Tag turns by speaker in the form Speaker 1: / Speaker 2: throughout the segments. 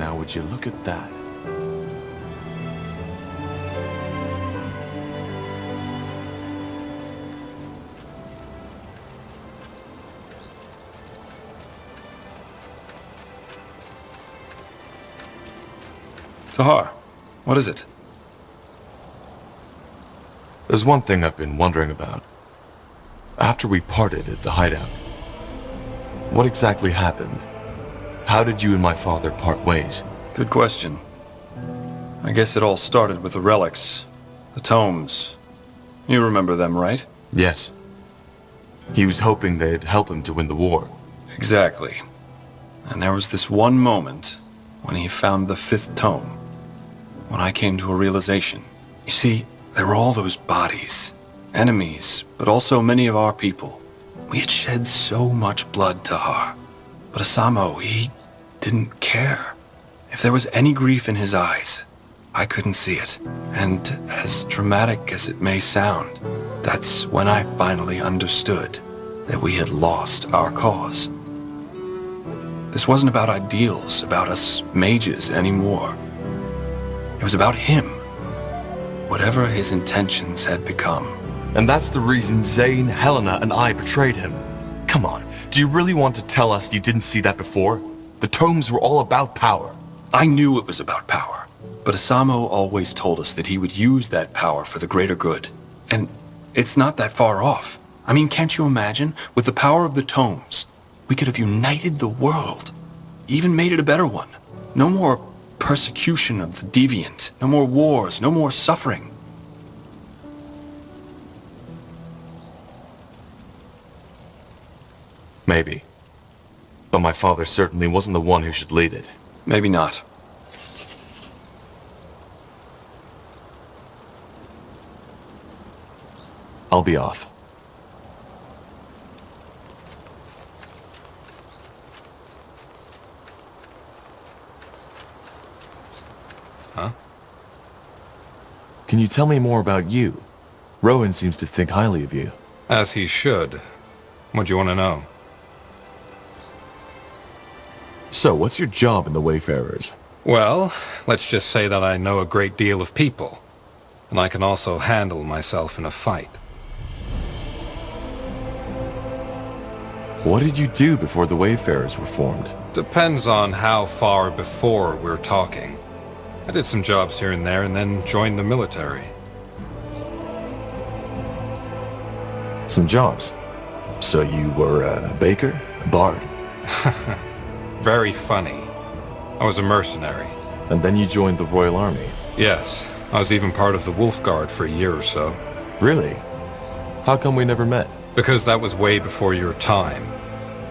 Speaker 1: now, would you look at that?
Speaker 2: Tahar, what is it?
Speaker 1: There's one thing I've been wondering about. After we parted at the hideout, what exactly happened? How did you and my father part ways?
Speaker 2: Good question. I guess it all started with the relics, the tomes. You remember them, right?
Speaker 1: Yes. He was hoping they'd help him to win the war.
Speaker 2: Exactly. And there was this one moment when he found the 5th tome, when I came to a realization. You see, there were all those bodies, enemies, but also many of our people. We had shed so much blood, Tahar. But Asamo, he didn't care. If there was any grief in his eyes, I couldn't see it. And as dramatic as it may sound, that's when I finally understood that we had lost our cause. This wasn't about ideals, about us mages anymore. It was about him. Whatever his intentions had become.
Speaker 1: And that's the reason Zane, Helena, and I betrayed him. Come on, do you really want to tell us you didn't see that before? The tomes were all about power.
Speaker 2: I knew it was about power, but Asamo always told us that he would use that power for the greater good. And it's not that far off. I mean, can't you imagine? With the power of the tomes, we could have united the world. Even made it a better one. No more persecution of the deviant. No more wars, no more suffering.
Speaker 1: Maybe. But my father certainly wasn't the one who should lead it.
Speaker 2: Maybe not.
Speaker 1: I'll be off.
Speaker 2: Huh?
Speaker 1: Can you tell me more about you? Rowan seems to think highly of you.
Speaker 3: As he should. What do you want to know?
Speaker 1: So, what's your job in the Wayfarers?
Speaker 3: Well, let's just say that I know a great deal of people. And I can also handle myself in a fight.
Speaker 1: What did you do before the Wayfarers were formed?
Speaker 3: Depends on how far before we're talking. I did some jobs here and there and then joined the military.
Speaker 1: Some jobs? So you were a baker? A bard?
Speaker 3: Very funny. I was a mercenary.
Speaker 1: And then you joined the Royal Army?
Speaker 3: Yes, I was even part of the Wolf Guard for a year or so.
Speaker 1: Really? How come we never met?
Speaker 3: Because that was way before your time.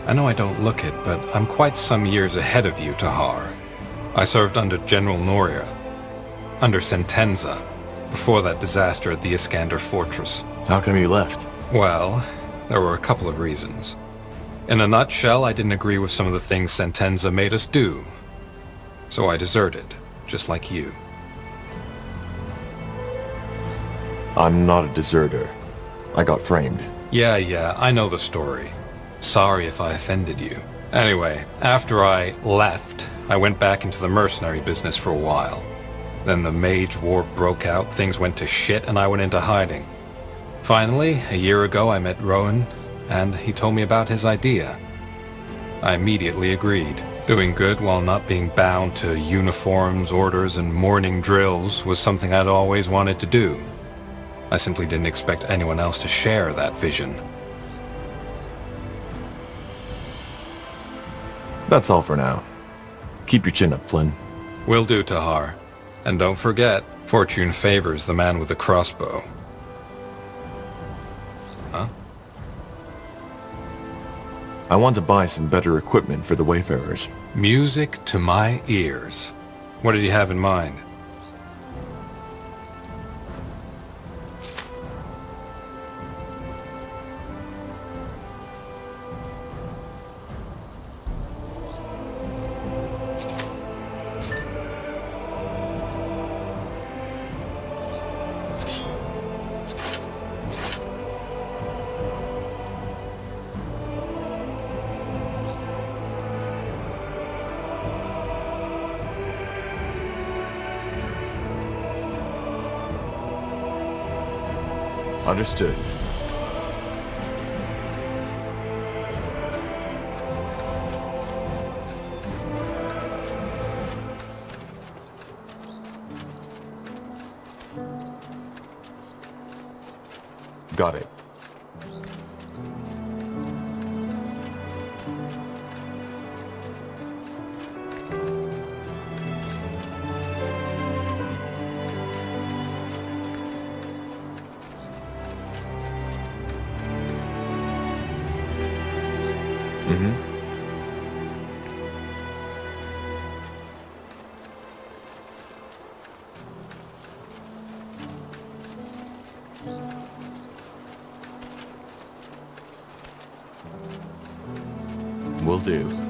Speaker 3: I know I don't look it, but I'm quite some years ahead of you, Tahar. I served under General Noria, under Sentenza, before that disaster at the Iskander Fortress.
Speaker 1: How come you left?
Speaker 3: Well, there were a couple of reasons. In a nutshell, I didn't agree with some of the things Sentenza made us do. So I deserted, just like you.
Speaker 1: I'm not a deserter. I got framed.
Speaker 3: Yeah, I know the story. Sorry if I offended you. Anyway, after I left, I went back into the mercenary business for a while. Then the Mage War broke out, things went to shit, and I went into hiding. Finally, a year ago I met Rowan, and he told me about his idea. I immediately agreed. Doing good while not being bound to uniforms, orders, and morning drills was something I'd always wanted to do. I simply didn't expect anyone else to share that vision.
Speaker 1: That's all for now. Keep your chin up, Flynn.
Speaker 3: Will do, Tahar. And don't forget, fortune favors the man with the crossbow. Huh?
Speaker 1: I want to buy some better equipment for the Wayfarers.
Speaker 3: Music to my ears. What did you have in mind?
Speaker 1: Understood. Got it. Will do.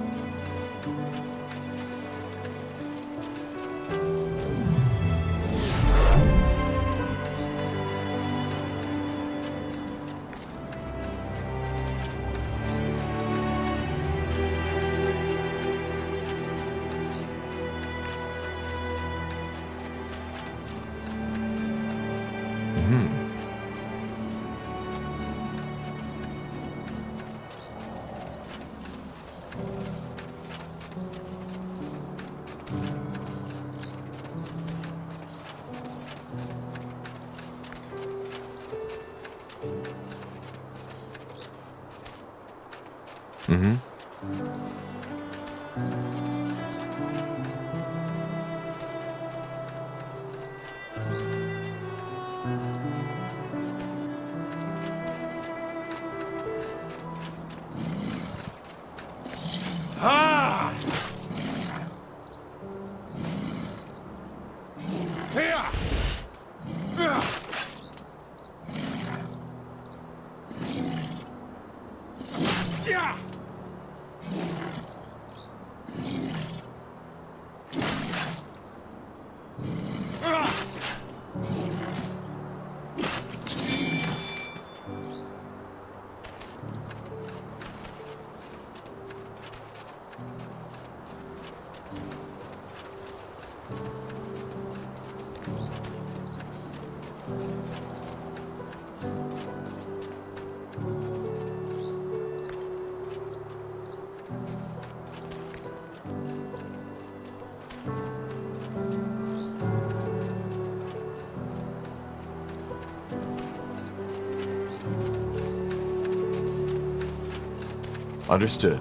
Speaker 1: Understood.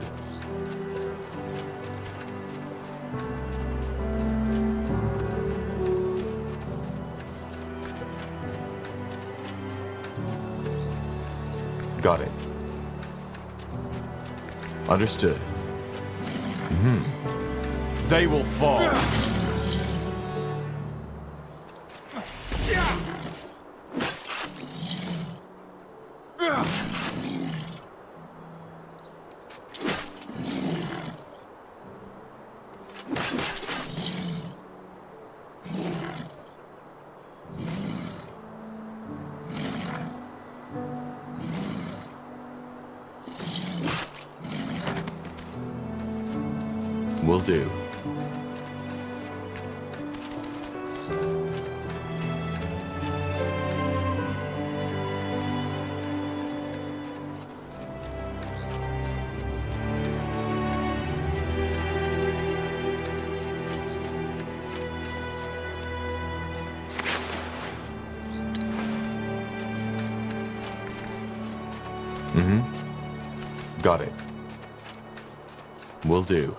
Speaker 1: Got it. Understood. They will fall. Will do. Got it. Will do.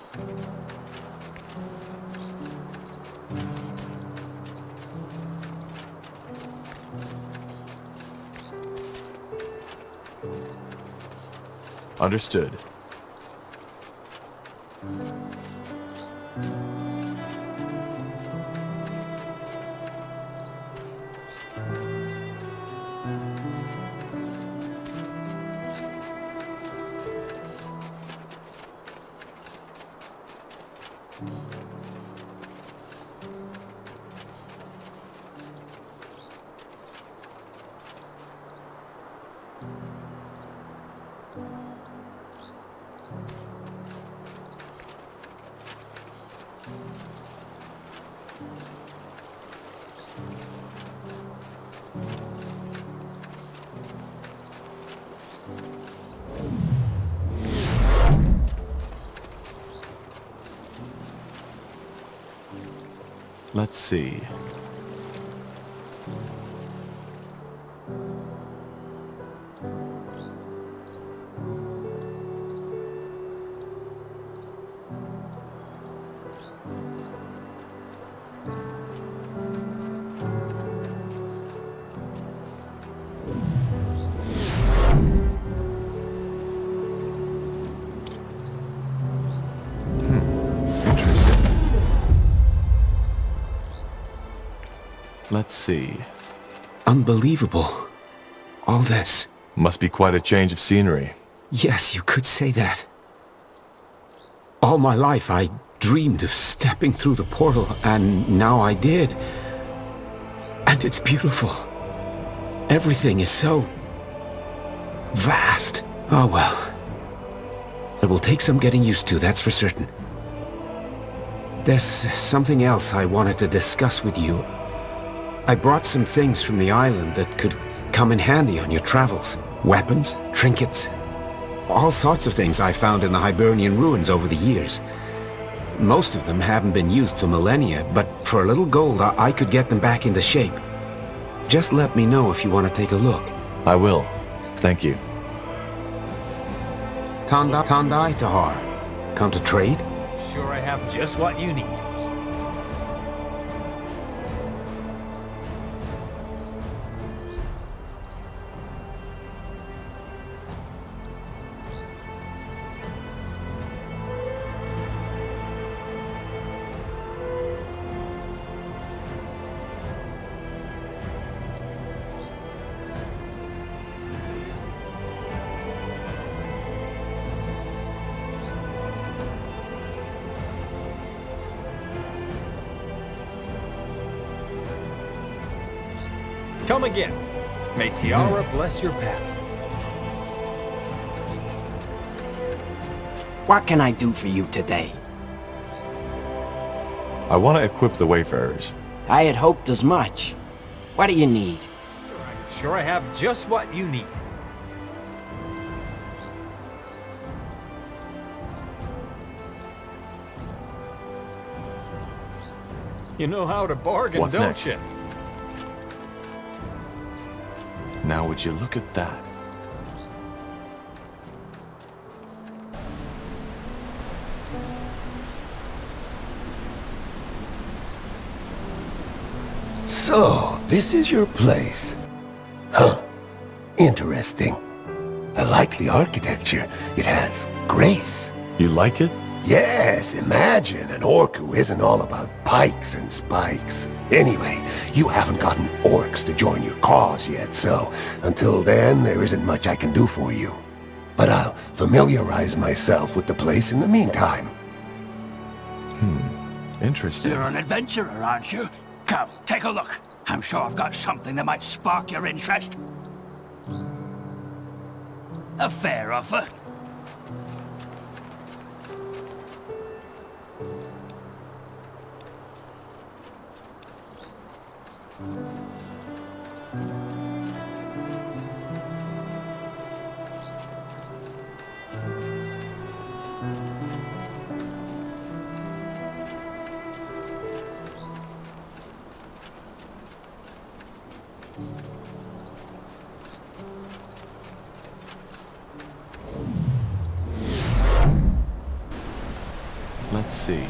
Speaker 1: Understood. Let's see. Let's see.
Speaker 4: Unbelievable. All this.
Speaker 1: Must be quite a change of scenery.
Speaker 4: Yes, you could say that. All my life I dreamed of stepping through the portal, and now I did. And it's beautiful. Everything is so vast. Oh well. It will take some getting used to, that's for certain. There's something else I wanted to discuss with you. I brought some things from the island that could come in handy on your travels. Weapons, trinkets, all sorts of things I found in the Hibernian ruins over the years. Most of them haven't been used for millennia, but for a little gold I could get them back into shape. Just let me know if you want to take a look.
Speaker 1: I will. Thank you.
Speaker 4: Tandai Tahar. Come to trade?
Speaker 5: Sure I have just what you need. Come again. May Tiara bless your path.
Speaker 6: What can I do for you today?
Speaker 1: I want to equip the Wayfarers.
Speaker 6: I had hoped as much. What do you need?
Speaker 5: Sure I have just what you need. You know how to bargain,
Speaker 1: What's
Speaker 5: don't
Speaker 1: next?
Speaker 5: you?
Speaker 1: Now would you look at that?
Speaker 7: So, this is your place. Huh. Interesting. I like the architecture. It has grace.
Speaker 1: You like it?
Speaker 7: Yes, imagine an orc who isn't all about pikes and spikes. Anyway, you haven't gotten orcs to join your cause yet, so until then, there isn't much I can do for you. But I'll familiarize myself with the place in the meantime.
Speaker 1: Interesting.
Speaker 8: You're an adventurer, aren't you? Come, take a look. I'm sure I've got something that might spark your interest. A fair offer.
Speaker 1: Let's see.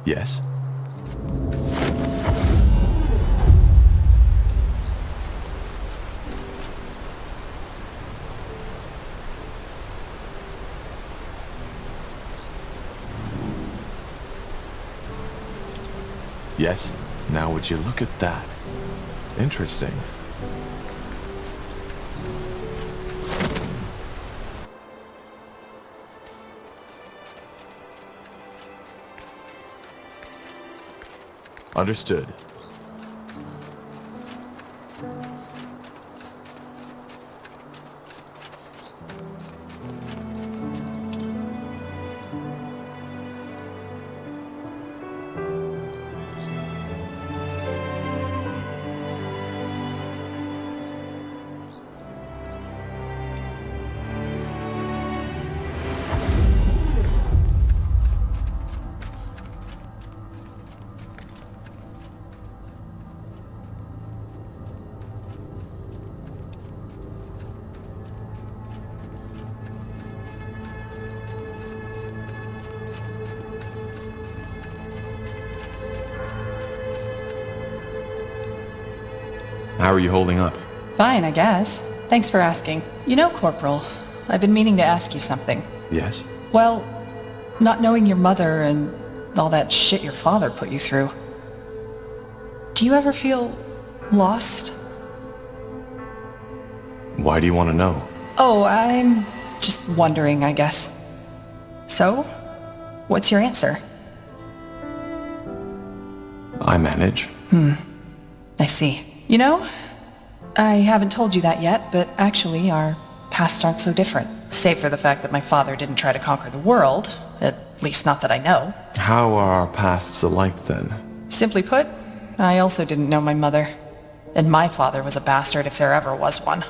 Speaker 1: Yes? Yes? Now would you look at that? Interesting. Understood. How are you holding up?
Speaker 9: Fine, I guess. Thanks for asking. You know, Corporal, I've been meaning to ask you something.
Speaker 1: Yes?
Speaker 9: Well, not knowing your mother and all that shit your father put you through. Do you ever feel lost?
Speaker 1: Why do you want to know?
Speaker 9: Oh, I'm just wondering, I guess. So, what's your answer?
Speaker 1: I manage.
Speaker 9: I see. You know, I haven't told you that yet, but actually our pasts aren't so different. Save for the fact that my father didn't try to conquer the world, at least not that I know.
Speaker 1: How are our pasts alike then?
Speaker 9: Simply put, I also didn't know my mother. And my father was a bastard if there ever was one.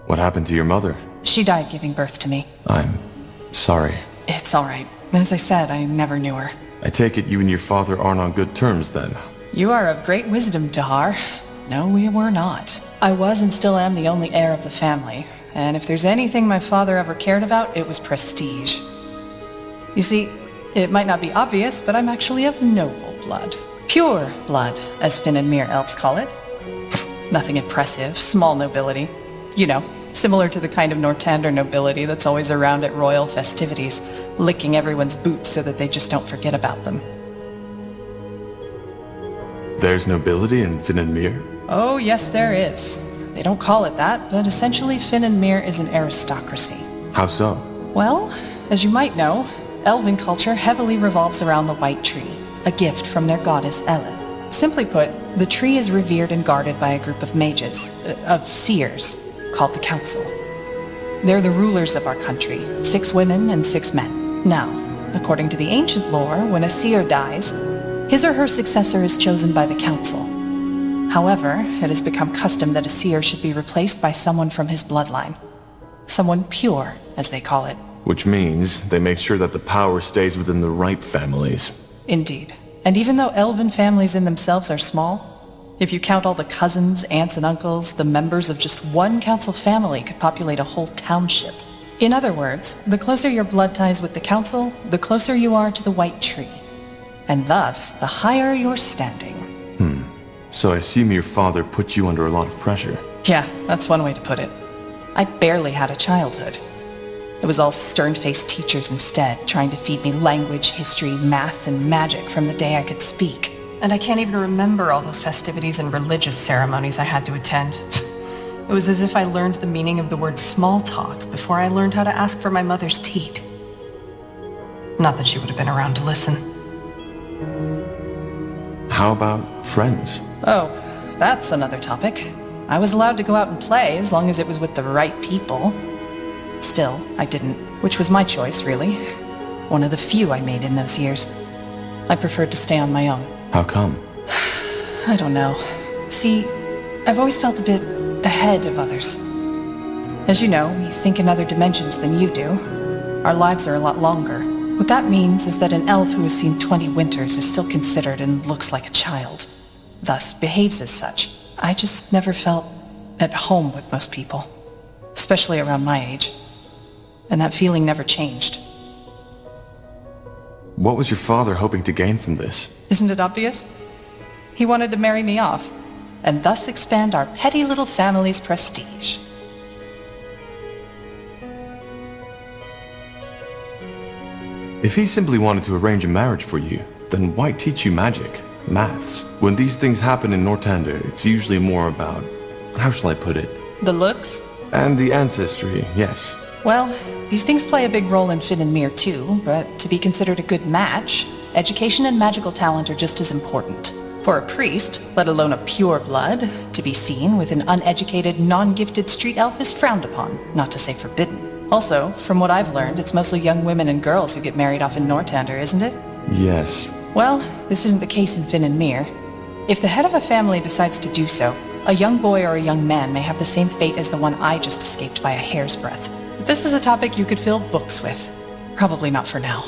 Speaker 1: What happened to your mother?
Speaker 9: She died giving birth to me.
Speaker 1: I'm sorry.
Speaker 9: It's alright. As I said, I never knew her.
Speaker 1: I take it you and your father aren't on good terms then.
Speaker 9: You are of great wisdom, Tahar. No, we were not. I was and still am the only heir of the family, and if there's anything my father ever cared about, it was prestige. You see, it might not be obvious, but I'm actually of noble blood. Pure blood, as Finn and Mir elves call it. Nothing impressive, small nobility. You know, similar to the kind of Nortander nobility that's always around at royal festivities, licking everyone's boots so that they just don't forget about them.
Speaker 1: There's nobility in Finn and Mir?
Speaker 9: Oh, yes, there is. They don't call it that, but essentially Finn and Mir is an aristocracy.
Speaker 1: How so?
Speaker 9: Well, as you might know, elven culture heavily revolves around the White Tree, a gift from their goddess Ellen. Simply put, the tree is revered and guarded by a group of mages, of seers, called the Council. They're the rulers of our country, 6 women and 6 men. Now, according to the ancient lore, when a seer dies, his or her successor is chosen by the Council. However, it has become custom that a seer should be replaced by someone from his bloodline. Someone pure, as they call it.
Speaker 1: Which means they make sure that the power stays within the right families.
Speaker 9: Indeed. And even though elven families in themselves are small, if you count all the cousins, aunts, and uncles, the members of just one council family could populate a whole township. In other words, the closer your blood ties with the council, the closer you are to the White Tree. And thus, the higher your standing.
Speaker 1: So I assume your father put you under a lot of pressure.
Speaker 9: Yeah, that's one way to put it. I barely had a childhood. It was all stern-faced teachers instead, trying to feed me language, history, math, and magic from the day I could speak. And I can't even remember all those festivities and religious ceremonies I had to attend. It was as if I learned the meaning of the word small talk before I learned how to ask for my mother's teat. Not that she would have been around to listen.
Speaker 1: How about friends?
Speaker 9: Oh, that's another topic. I was allowed to go out and play as long as it was with the right people. Still, I didn't, which was my choice, really. One of the few I made in those years. I preferred to stay on my own.
Speaker 1: How come?
Speaker 9: I don't know. See, I've always felt a bit ahead of others. As you know, we think in other dimensions than you do. Our lives are a lot longer. What that means is that an elf who has seen 20 winters is still considered and looks like a child. Thus, behaves as such. I just never felt at home with most people. Especially around my age. And that feeling never changed.
Speaker 1: What was your father hoping to gain from this?
Speaker 9: Isn't it obvious? He wanted to marry me off, and thus expand our petty little family's prestige.
Speaker 1: If he simply wanted to arrange a marriage for you, then why teach you magic, maths? When these things happen in Nortander, it's usually more about, how shall I put it?
Speaker 9: The looks?
Speaker 1: And the ancestry, yes.
Speaker 9: Well, these things play a big role in Finn and Mir too, but to be considered a good match, education and magical talent are just as important. For a priest, let alone a pure blood, to be seen with an uneducated, non-gifted street elf is frowned upon, not to say forbidden. Also, from what I've learned, it's mostly young women and girls who get married off in Nortander, isn't it?
Speaker 1: Yes.
Speaker 9: Well, this isn't the case in Finn and Mir. If the head of a family decides to do so, a young boy or a young man may have the same fate as the one I just escaped by a hair's breadth. But this is a topic you could fill books with. Probably not for now.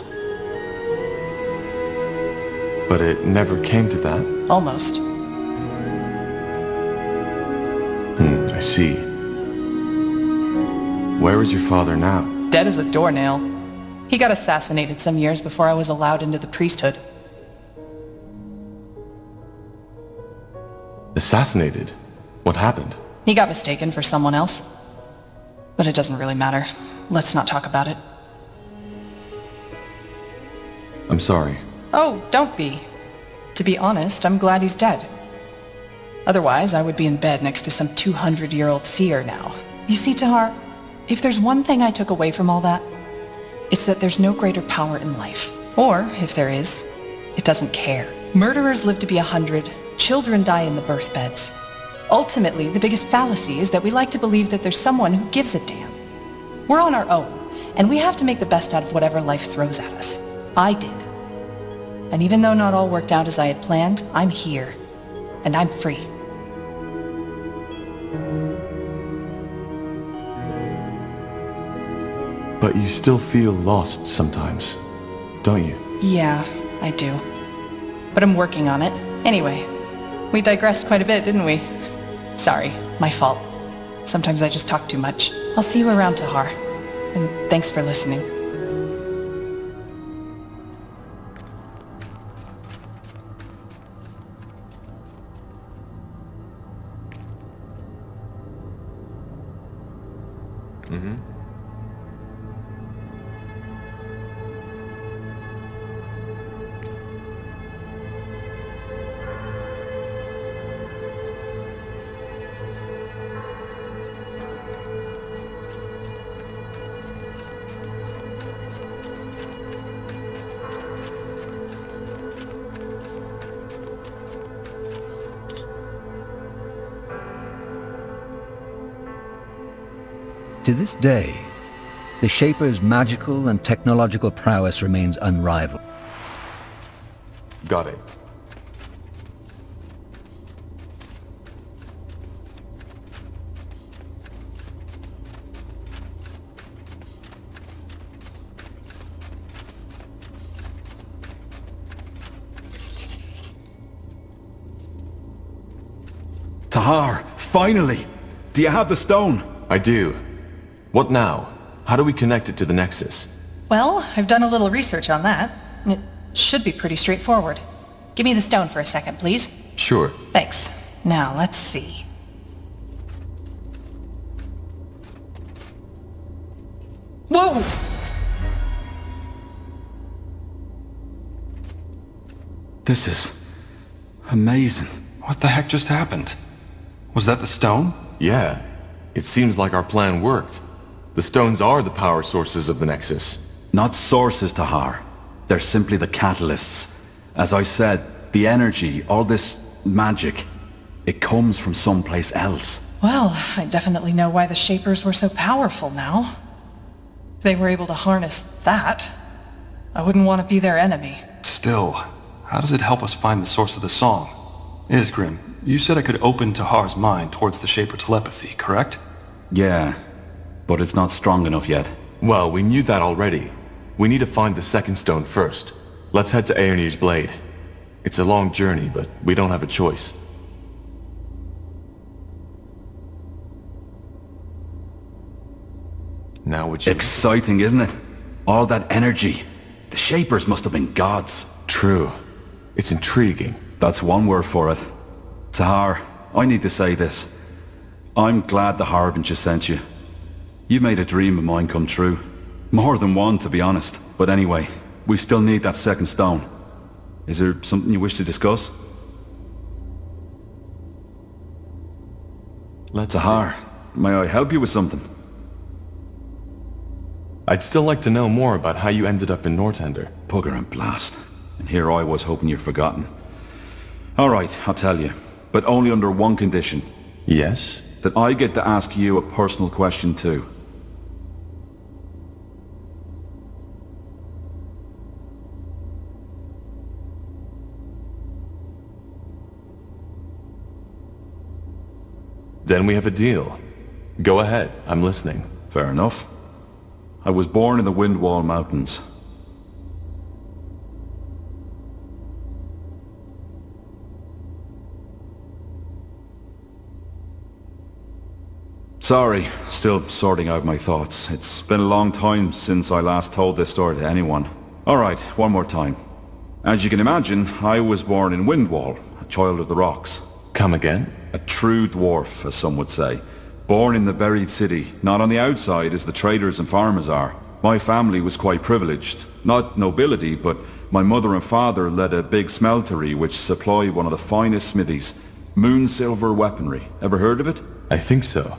Speaker 1: But it never came to that?
Speaker 9: Almost.
Speaker 1: I see. Where is your father now?
Speaker 9: Dead as a doornail. He got assassinated some years before I was allowed into the priesthood.
Speaker 1: Assassinated? What happened?
Speaker 9: He got mistaken for someone else. But it doesn't really matter. Let's not talk about it.
Speaker 1: I'm sorry.
Speaker 9: Oh, don't be. To be honest, I'm glad he's dead. Otherwise, I would be in bed next to some 200-year-old seer now. You see, Tahar, if there's one thing I took away from all that, it's that there's no greater power in life. Or, if there is, it doesn't care. Murderers live to be 100, children die in the birth beds. Ultimately, the biggest fallacy is that we like to believe that there's someone who gives a damn. We're on our own, and we have to make the best out of whatever life throws at us. I did. And even though not all worked out as I had planned, I'm here. And I'm free.
Speaker 1: But you still feel lost sometimes, don't you?
Speaker 9: Yeah, I do. But I'm working on it. Anyway, we digressed quite a bit, didn't we? Sorry, my fault. Sometimes I just talk too much. I'll see you around, Tahar. And thanks for listening.
Speaker 10: To this day, the Shaper's magical and technological prowess remains unrivaled.
Speaker 1: Got it.
Speaker 11: Tahar, finally! Do you have the stone?
Speaker 1: I do. What now? How do we connect it to the Nexus?
Speaker 9: Well, I've done a little research on that. It should be pretty straightforward. Give me the stone for a second, please.
Speaker 1: Sure.
Speaker 9: Thanks. Now, let's see. Whoa!
Speaker 11: This is amazing.
Speaker 2: What the heck just happened? Was that the stone?
Speaker 1: Yeah. It seems like our plan worked. The stones are the power sources of the Nexus.
Speaker 11: Not sources, Tahar. They're simply the catalysts. As I said, the energy, all this magic, it comes from someplace else.
Speaker 9: Well, I definitely know why the Shapers were so powerful now. If they were able to harness that, I wouldn't want to be their enemy.
Speaker 2: Still, how does it help us find the source of the song? Isgrim, you said I could open Tahar's mind towards the Shaper telepathy, correct?
Speaker 11: Yeah, but it's not strong enough yet.
Speaker 1: Well, we knew that already. We need to find the second stone first. Let's head to Aeonir's Blade. It's a long journey, but we don't have a choice. Now would you...
Speaker 11: Exciting, isn't it? All that energy. The Shapers must have been gods.
Speaker 1: True. It's intriguing.
Speaker 11: That's one word for it. Tahar, I need to say this. I'm glad the Harbinger sent you. You made a dream of mine come true. More than one, to be honest. But anyway, we still need that second stone. Is there something you wish to discuss? Tahar, may I help you with something?
Speaker 1: I'd still like to know more about how you ended up in Northander.
Speaker 11: Bugger and blast. And here I was hoping you'd forgotten. Alright, I'll tell you. But only under one condition.
Speaker 1: Yes?
Speaker 11: That I get to ask you a personal question too.
Speaker 1: Then we have a deal. Go ahead, I'm listening.
Speaker 11: Fair enough. I was born in the Windwall Mountains. Sorry, still sorting out my thoughts. It's been a long time since I last told this story to anyone. Alright, one more time. As you can imagine, I was born in Windwall, a child of the rocks.
Speaker 1: Come again?
Speaker 11: A true dwarf, as some would say. Born in the buried city, not on the outside as the traders and farmers are. My family was quite privileged. Not nobility, but my mother and father led a big smeltery which supplied one of the finest smithies. Moon silver weaponry. Ever heard of it?
Speaker 1: I think so.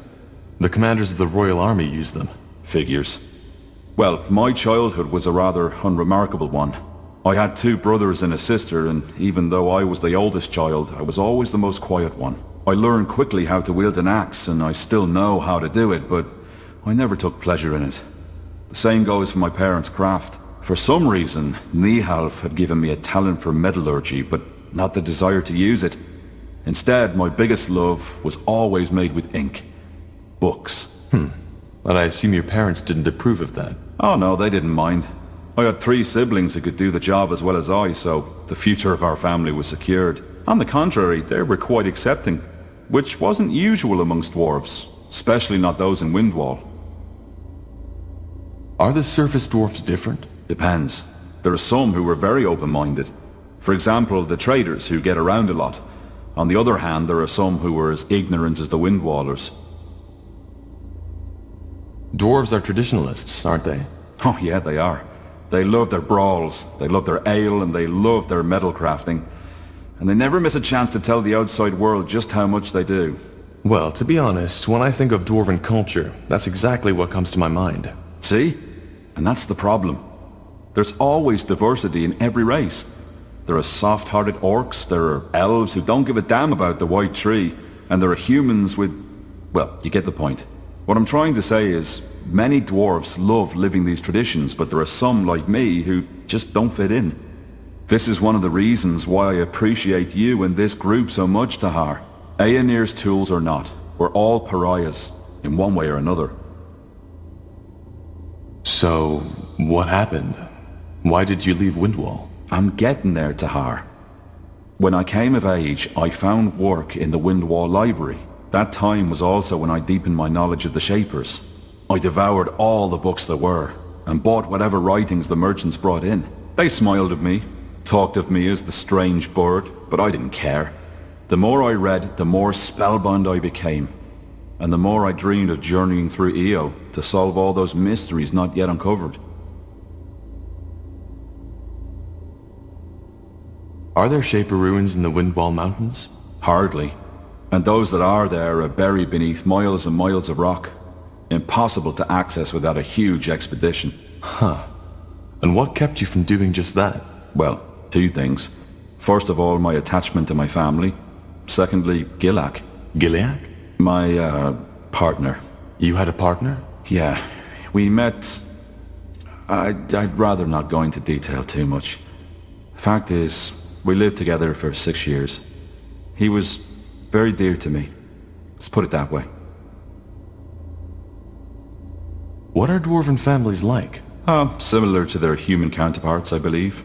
Speaker 1: The commanders of the Royal Army use them.
Speaker 11: Figures. Well, my childhood was a rather unremarkable one. I had 2 brothers and a sister, and even though I was the oldest child, I was always the most quiet one. I learned quickly how to wield an axe, and I still know how to do it, but I never took pleasure in it. The same goes for my parents' craft. For some reason, Nihalf had given me a talent for metallurgy, but not the desire to use it. Instead, my biggest love was always made with ink. Books.
Speaker 1: But I assume your parents didn't approve of that.
Speaker 11: Oh no, they didn't mind. I had 3 siblings who could do the job as well as I, so the future of our family was secured. On the contrary, they were quite accepting, which wasn't usual amongst dwarves, especially not those in Windwall.
Speaker 1: Are the surface dwarfs different?
Speaker 11: Depends. There are some who were very open-minded. For example, the traders who get around a lot. On the other hand, there are some who were as ignorant as the Windwallers.
Speaker 1: Dwarves are traditionalists, aren't they?
Speaker 11: Oh yeah, they are. They love their brawls, they love their ale, and they love their metal crafting. And they never miss a chance to tell the outside world just how much they do.
Speaker 1: Well, to be honest, when I think of dwarven culture, that's exactly what comes to my mind.
Speaker 11: See? And that's the problem. There's always diversity in every race. There are soft-hearted orcs, there are elves who don't give a damn about the white tree, and there are humans with... well, you get the point. What I'm trying to say is, many dwarves love living these traditions, but there are some like me who just don't fit in. This is one of the reasons why I appreciate you and this group so much, Tahar. Aenir's tools or not, we're all pariahs, in one way or another.
Speaker 1: So, what happened? Why did you leave Windwall?
Speaker 11: I'm getting there, Tahar. When I came of age, I found work in the Windwall Library. That time was also when I deepened my knowledge of the Shapers. I devoured all the books there were, and bought whatever writings the merchants brought in. They smiled at me, talked of me as the strange bird, but I didn't care. The more I read, the more spellbound I became, and the more I dreamed of journeying through Io to solve all those mysteries not yet uncovered.
Speaker 1: Are there Shaper ruins in the Windwall Mountains?
Speaker 11: Hardly. And those that are there are buried beneath miles and miles of rock. Impossible to access without a huge expedition.
Speaker 1: Huh. And what kept you from doing just that?
Speaker 11: Well, 2 things. First of all, my attachment to my family. Secondly, Gilak.
Speaker 1: Gileak?
Speaker 11: My, partner.
Speaker 1: You had a partner?
Speaker 11: Yeah. We met... I'd rather not go into detail too much. Fact is, we lived together for 6 years. He was very dear to me. Let's put it that way.
Speaker 1: What are dwarven families like?
Speaker 11: Similar to their human counterparts, I believe.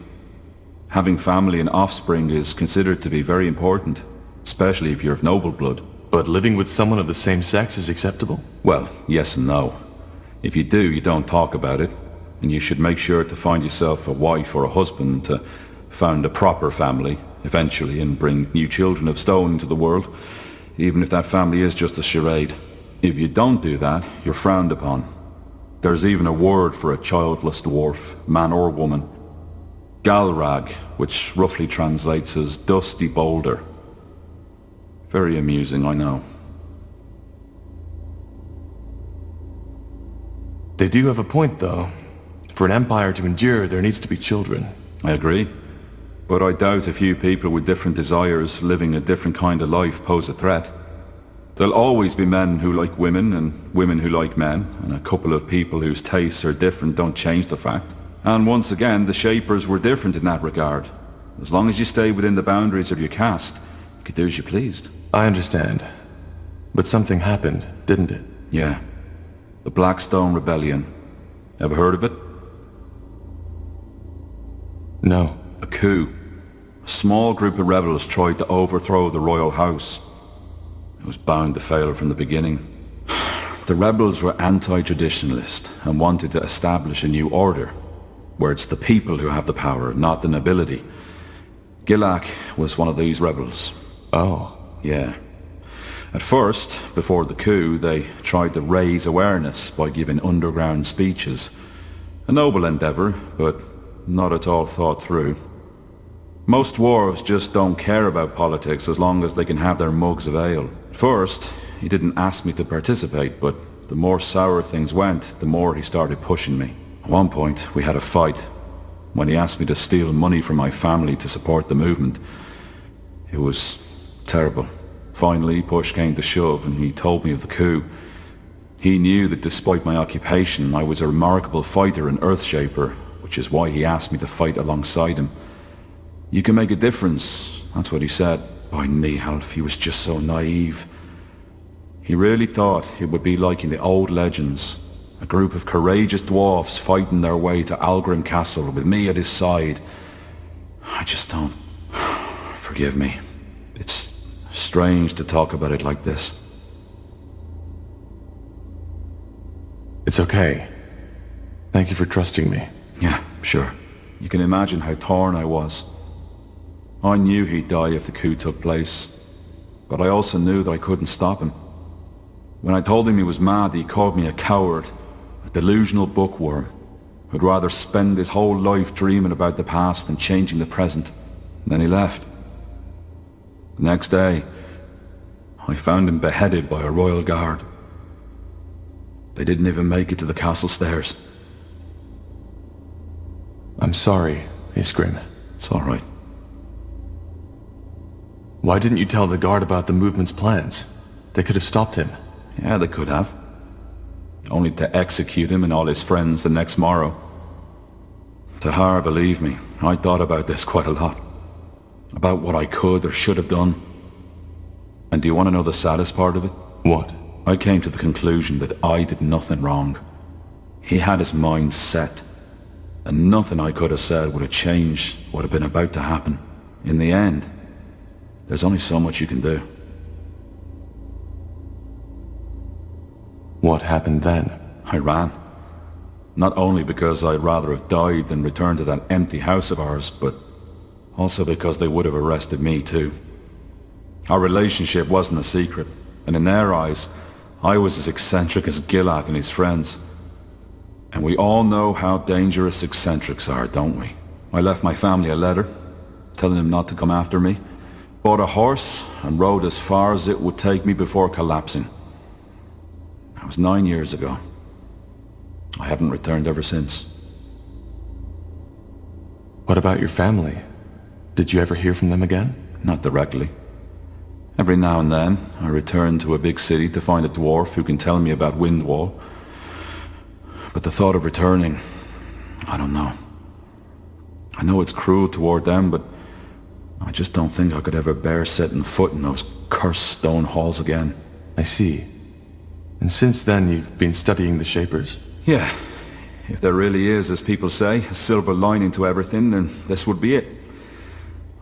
Speaker 11: Having family and offspring is considered to be very important, especially if you're of noble blood.
Speaker 1: But living with someone of the same sex is acceptable?
Speaker 11: Well, yes and no. If you do, you don't talk about it, and you should make sure to find yourself a wife or a husband to found a proper family, eventually, and bring new children of stone into the world, even if that family is just a charade. If you don't do that, you're frowned upon. There's even a word for a childless dwarf, man or woman. Galrag, which roughly translates as dusty boulder. Very amusing, I know.
Speaker 1: They do have a point, though. For an empire to endure, there needs to be children.
Speaker 11: I agree. But I doubt a few people with different desires living a different kind of life pose a threat. There'll always be men who like women and women who like men, and a couple of people whose tastes are different don't change the fact. And once again, the Shapers were different in that regard. As long as you stay within the boundaries of your caste, you could do as you pleased.
Speaker 1: I understand. But something happened, didn't it?
Speaker 11: Yeah. The Blackstone Rebellion. Ever heard of it?
Speaker 1: No.
Speaker 11: A coup. A small group of rebels tried to overthrow the royal house. It was bound to fail from the beginning. The rebels were anti-traditionalist and wanted to establish a new order, where it's the people who have the power, not the nobility. Gilak was one of these rebels.
Speaker 1: Oh.
Speaker 11: Yeah. At first, before the coup, they tried to raise awareness by giving underground speeches. A noble endeavour, but not at all thought through. Most dwarves just don't care about politics as long as they can have their mugs of ale. At first, he didn't ask me to participate, but the more sour things went, the more he started pushing me. At one point, we had a fight. When he asked me to steal money from my family to support the movement, it was terrible. Finally, push came to shove and he told me of the coup. He knew that despite my occupation, I was a remarkable fighter and Earthshaper, which is why he asked me to fight alongside him. You can make a difference, that's what he said. By Nihalf, he was just so naive. He really thought it would be like in the old legends, a group of courageous dwarfs fighting their way to Algrim Castle with me at his side. I just don't... Forgive me. It's strange to talk about it like this.
Speaker 1: It's okay. Thank you for trusting me.
Speaker 11: Yeah, sure. You can imagine how torn I was. I knew he'd die if the coup took place, but I also knew that I couldn't stop him. When I told him he was mad, he called me a coward, a delusional bookworm, who'd rather spend his whole life dreaming about the past than changing the present. And then he left. The next day, I found him beheaded by a royal guard. They didn't even make it to the castle stairs.
Speaker 1: I'm sorry, Iskrim.
Speaker 11: It's all right.
Speaker 1: Why didn't you tell the guard about the movement's plans? They could have stopped him.
Speaker 11: Yeah, they could have. Only to execute him and all his friends the next morrow. Tahar, believe me, I thought about this quite a lot. About what I could or should have done. And do you want to know the saddest part of it?
Speaker 1: What?
Speaker 11: I came to the conclusion that I did nothing wrong. He had his mind set. And nothing I could have said would have changed what had been about to happen. In the end, there's only so much you can do.
Speaker 1: What happened then?
Speaker 11: I ran. Not only because I'd rather have died than returned to that empty house of ours, but also because they would have arrested me too. Our relationship wasn't a secret, and in their eyes, I was as eccentric as Gilak and his friends. And we all know how dangerous eccentrics are, don't we? I left my family a letter, telling them not to come after me, bought a horse, and rode as far as it would take me before collapsing. That was 9 years ago. I haven't returned ever since.
Speaker 1: What about your family? Did you ever hear from them again?
Speaker 11: Not directly. Every now and then, I return to a big city to find a dwarf who can tell me about Windwall. But the thought of returning, I don't know. I know it's cruel toward them, but I just don't think I could ever bear setting foot in those cursed stone halls again.
Speaker 1: I see. And since then you've been studying the Shapers?
Speaker 11: Yeah. If there really is, as people say, a silver lining to everything, then this would be it.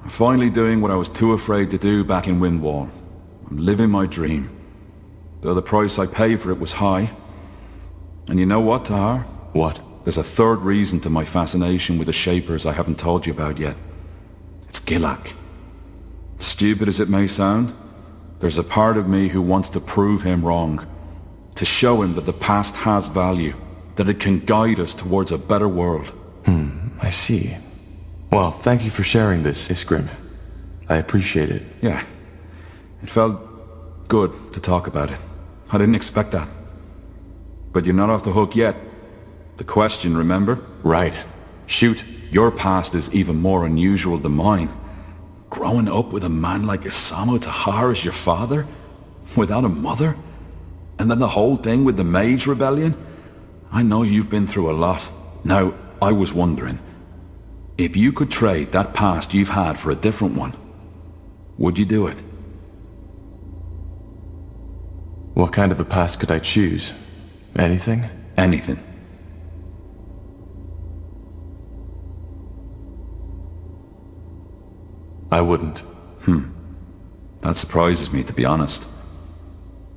Speaker 11: I'm finally doing what I was too afraid to do back in Windwall. I'm living my dream. Though the price I paid for it was high. And you know what, Tahar?
Speaker 1: What?
Speaker 11: There's a third reason to my fascination with the Shapers I haven't told you about yet. It's Gilak. Stupid as it may sound, there's a part of me who wants to prove him wrong. To show him that the past has value. That it can guide us towards a better world.
Speaker 1: I see. Well, thank you for sharing this, Iskrim. I appreciate it.
Speaker 11: Yeah. It felt good to talk about it. I didn't expect that. But you're not off the hook yet. The question, remember?
Speaker 1: Right. Shoot.
Speaker 11: Your past is even more unusual than mine. Growing up with a man like Isamu Tahar as your father? Without a mother? And then the whole thing with the Mage Rebellion? I know you've been through a lot. Now, I was wondering, if you could trade that past you've had for a different one, would you do it?
Speaker 1: What kind of a past could I choose? Anything?
Speaker 11: Anything.
Speaker 1: I wouldn't.
Speaker 11: That surprises me, to be honest.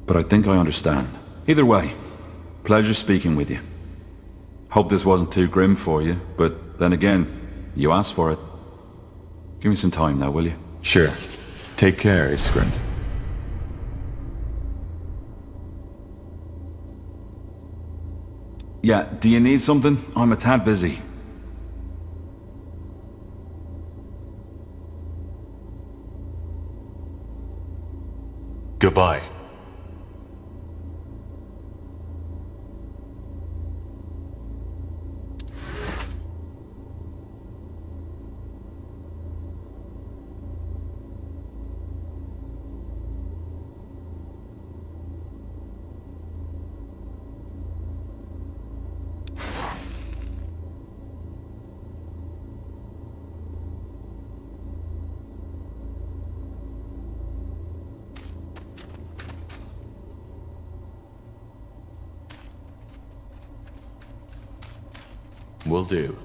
Speaker 11: But I think I understand. Either way, pleasure speaking with you. Hope this wasn't too grim for you, but then again, you asked for it. Give me some time now, will you?
Speaker 1: Sure. Take care, Iskrim.
Speaker 11: Yeah, do you need something? I'm a tad busy.
Speaker 1: Goodbye. Will do.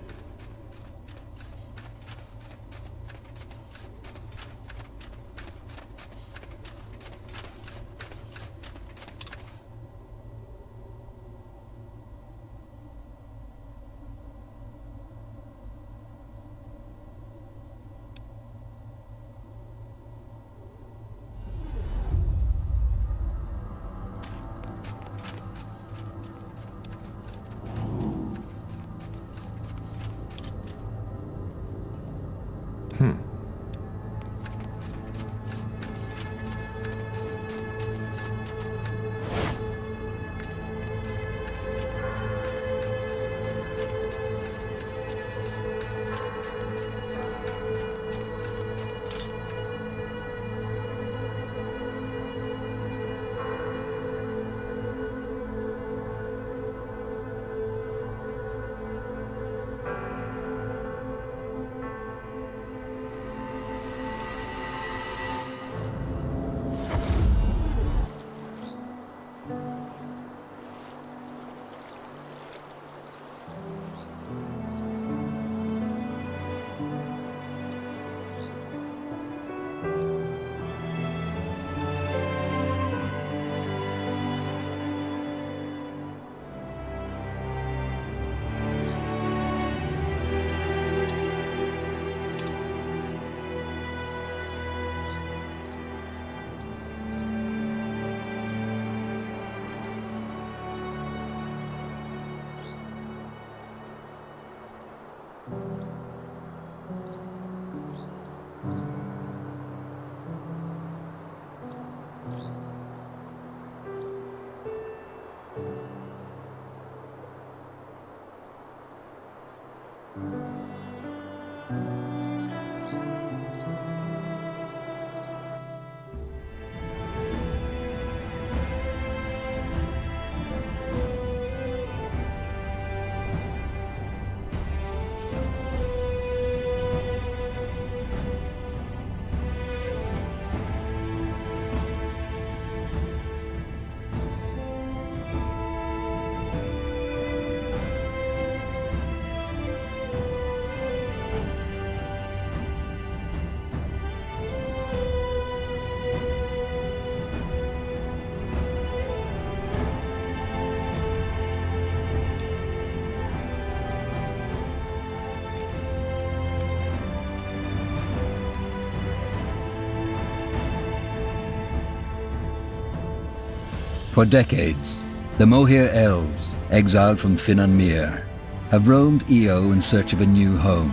Speaker 10: For decades, the Mohir elves, exiled from Finan Mir, have roamed Io in search of a new home.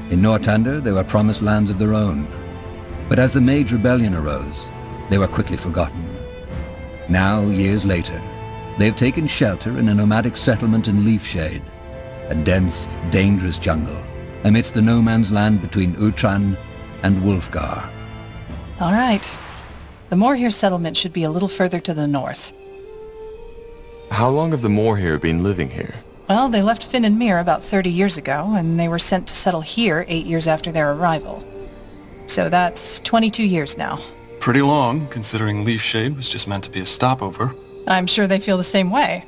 Speaker 10: In Nortander, they were promised lands of their own, but as the Mage Rebellion arose, they were quickly forgotten. Now, years later, they have taken shelter in a nomadic settlement in Leafshade, a dense, dangerous jungle, amidst the no-man's land between Utran and Wulfgar.
Speaker 9: All right. The Morhir settlement should be a little further to the north.
Speaker 1: How long have the Morhir been living here?
Speaker 9: Well, they left Finn and Mir about 30 years ago, and they were sent to settle here 8 years after their arrival. So that's 22 years now.
Speaker 2: Pretty long, considering Leafshade was just meant to be a stopover.
Speaker 9: I'm sure they feel the same way.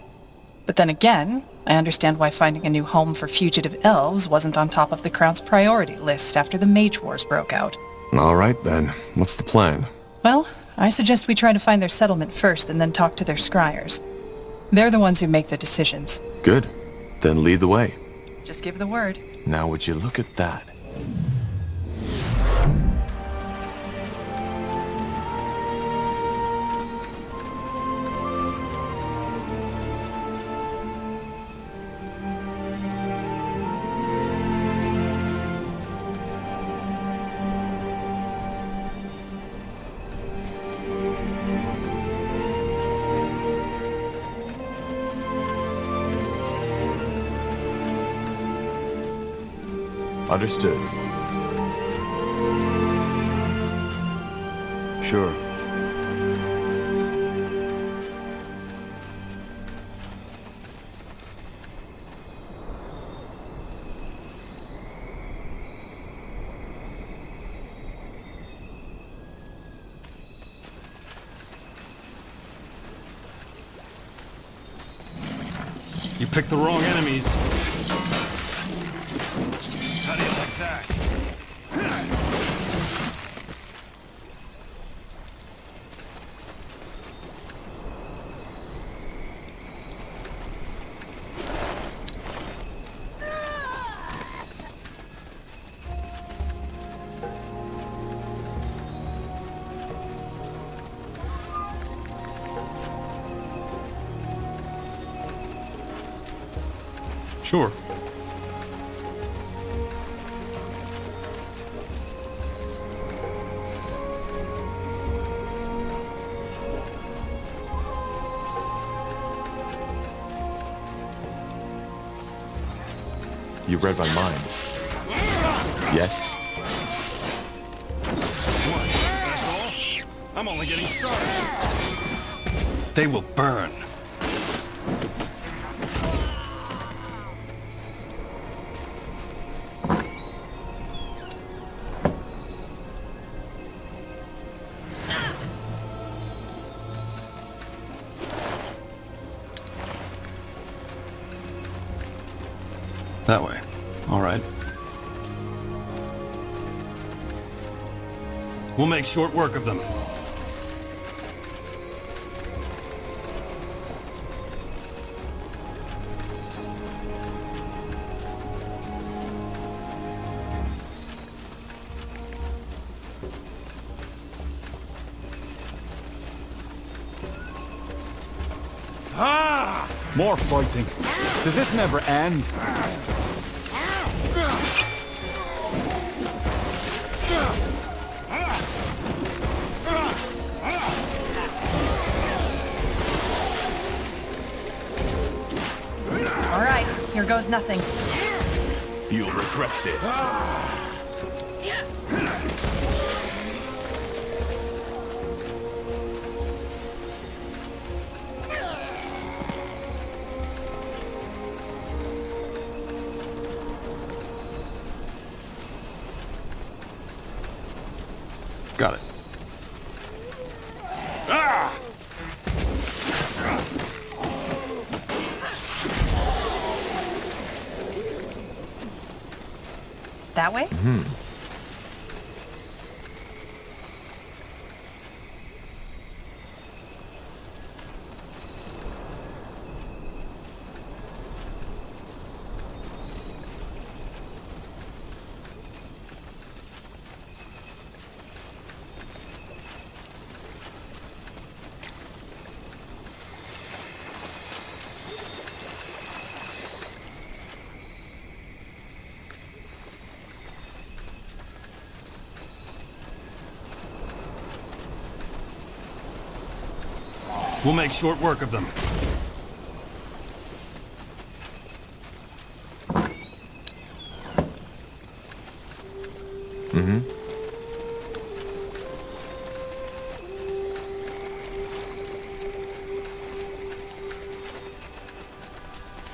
Speaker 9: But then again, I understand why finding a new home for fugitive elves wasn't on top of the Crown's priority list after the Mage Wars broke out.
Speaker 1: All right then. What's the plan?
Speaker 9: Well, I suggest we try to find their settlement first and then talk to their scryers. They're the ones who make the decisions.
Speaker 1: Good. Then lead the way.
Speaker 9: Just give the word.
Speaker 1: Now would you look at that? Understood.
Speaker 11: Sure.
Speaker 5: You picked the wrong enemies. How do you like that? Sure.
Speaker 1: You read my mind. Yes?
Speaker 5: What? That's all? I'm only getting started. They will burn. That way. All right. We'll make short work of them.
Speaker 12: Ah! More fighting. Does this never end?
Speaker 9: All right, here goes nothing.
Speaker 12: You'll regret this.
Speaker 5: Got it. Ah!
Speaker 9: That way?
Speaker 5: We'll make short work of them.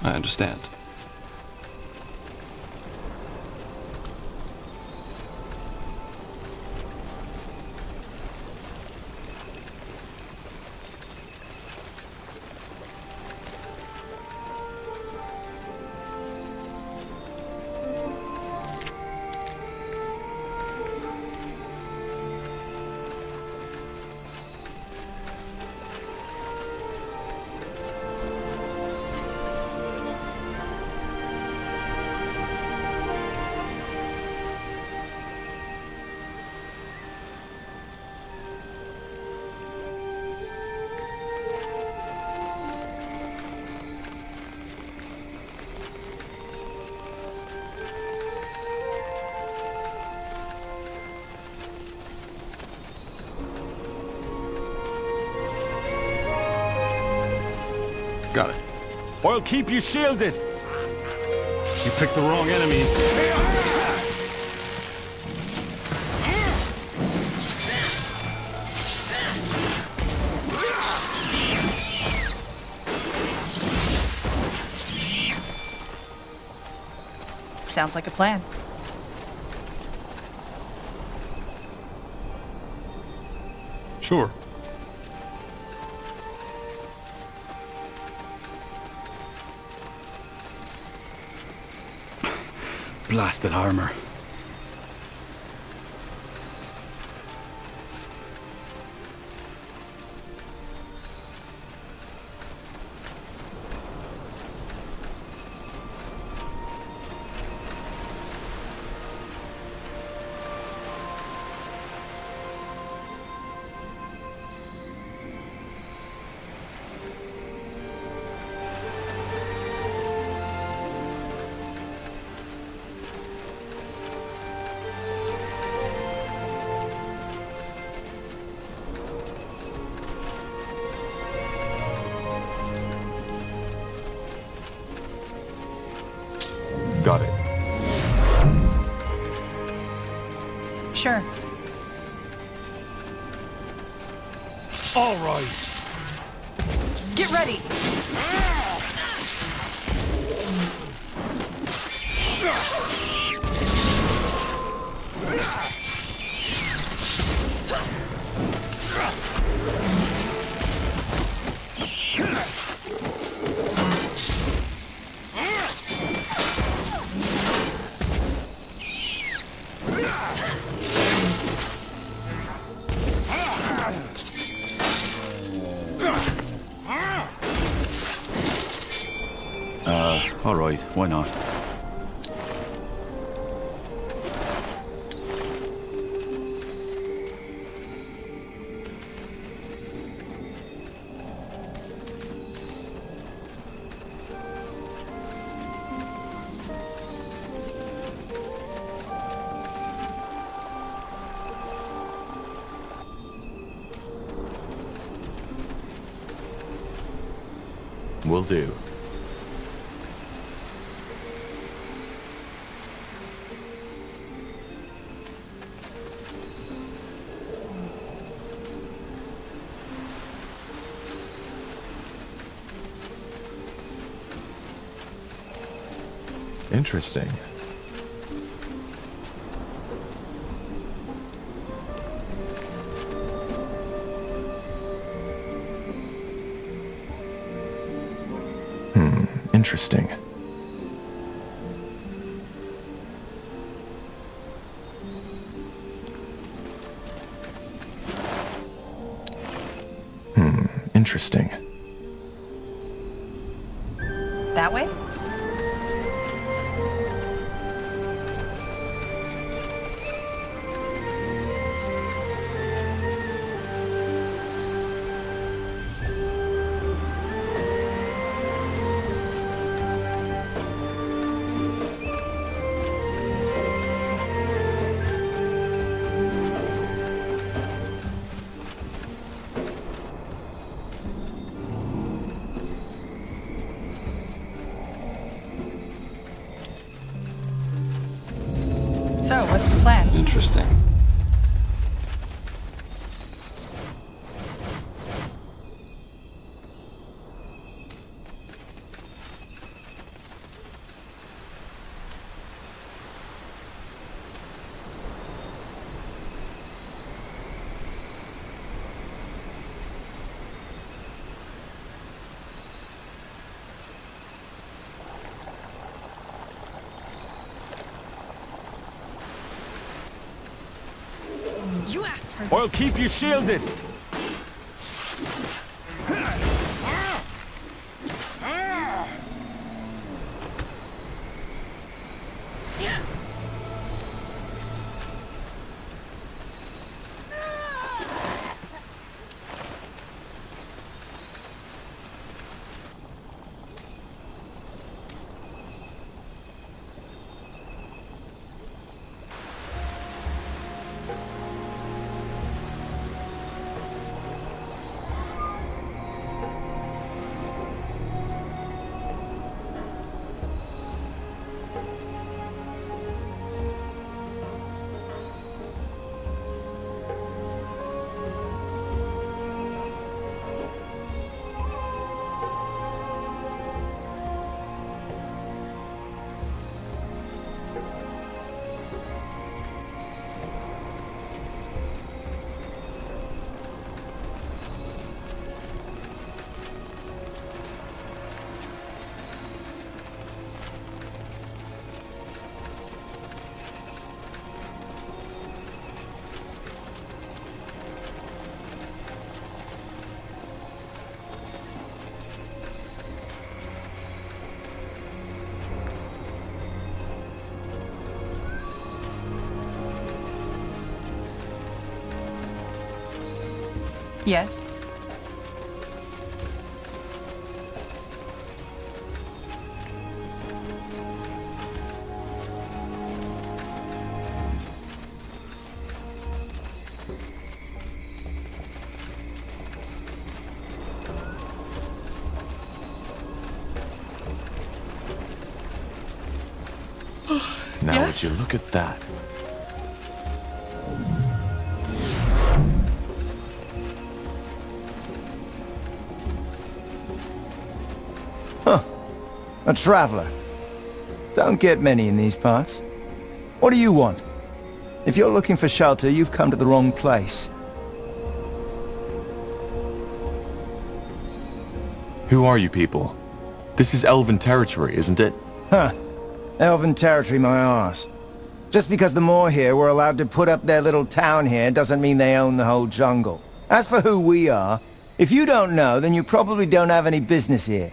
Speaker 5: I understand. Got it.
Speaker 12: I'll keep you shielded.
Speaker 5: You picked the wrong enemies.
Speaker 9: Sounds like a plan.
Speaker 12: Sure.
Speaker 11: Blasted armor.
Speaker 1: Got it.
Speaker 9: Sure.
Speaker 12: All right.
Speaker 9: Get ready!
Speaker 11: All right, why not?
Speaker 1: Will do. Interesting. Interesting. Interesting.
Speaker 9: That way? So, what's the plan?
Speaker 2: Interesting.
Speaker 9: You asked for this.
Speaker 12: I'll keep you shielded.
Speaker 9: Yes?
Speaker 1: Now
Speaker 9: Yes?
Speaker 1: would you look at that?
Speaker 13: A traveler. Don't get many in these parts. What do you want? If you're looking for shelter, you've come to the wrong place.
Speaker 1: Who are you people? This is Elven territory, isn't it?
Speaker 13: Huh. Elven territory, my arse. Just because the Moor here were allowed to put up their little town here doesn't mean they own the whole jungle. As for who we are, if you don't know, then you probably don't have any business here.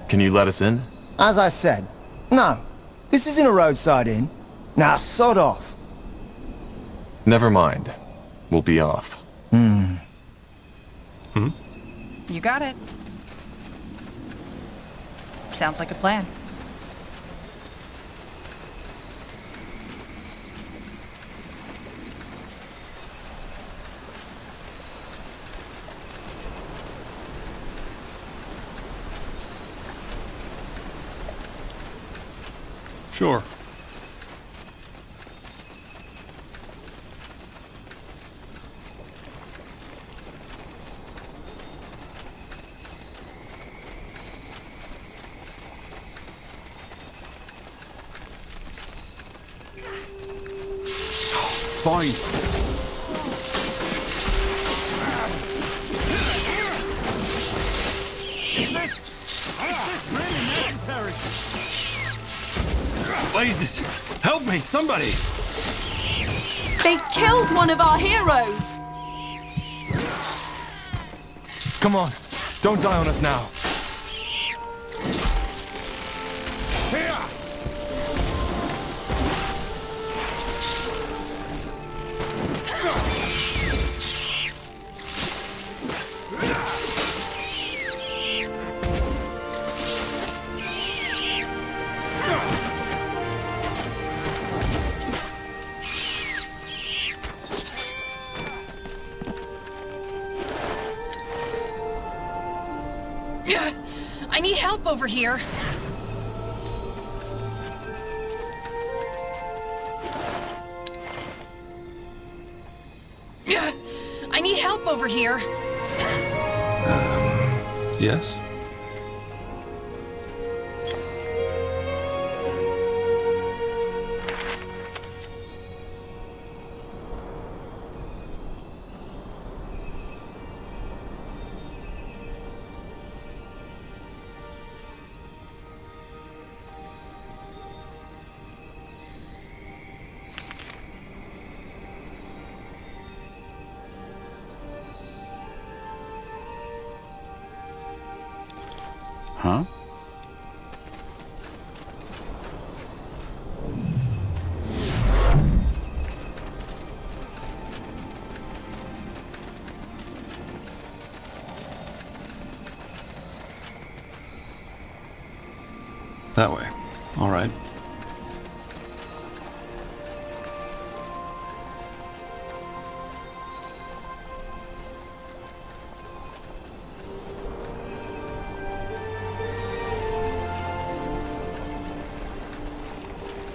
Speaker 1: Can you let us in?
Speaker 13: As I said, no. This isn't a roadside inn. Now, sod off.
Speaker 1: Never mind. We'll be off.
Speaker 9: You got it. Sounds like a plan.
Speaker 2: Sure.
Speaker 12: Fine.
Speaker 5: Blazes! Help me, somebody!
Speaker 14: They killed one of our heroes!
Speaker 1: Come on. Don't die on us now.
Speaker 9: I need help over here. I need help over here.
Speaker 2: Yes?
Speaker 11: Huh?
Speaker 2: That way. All right.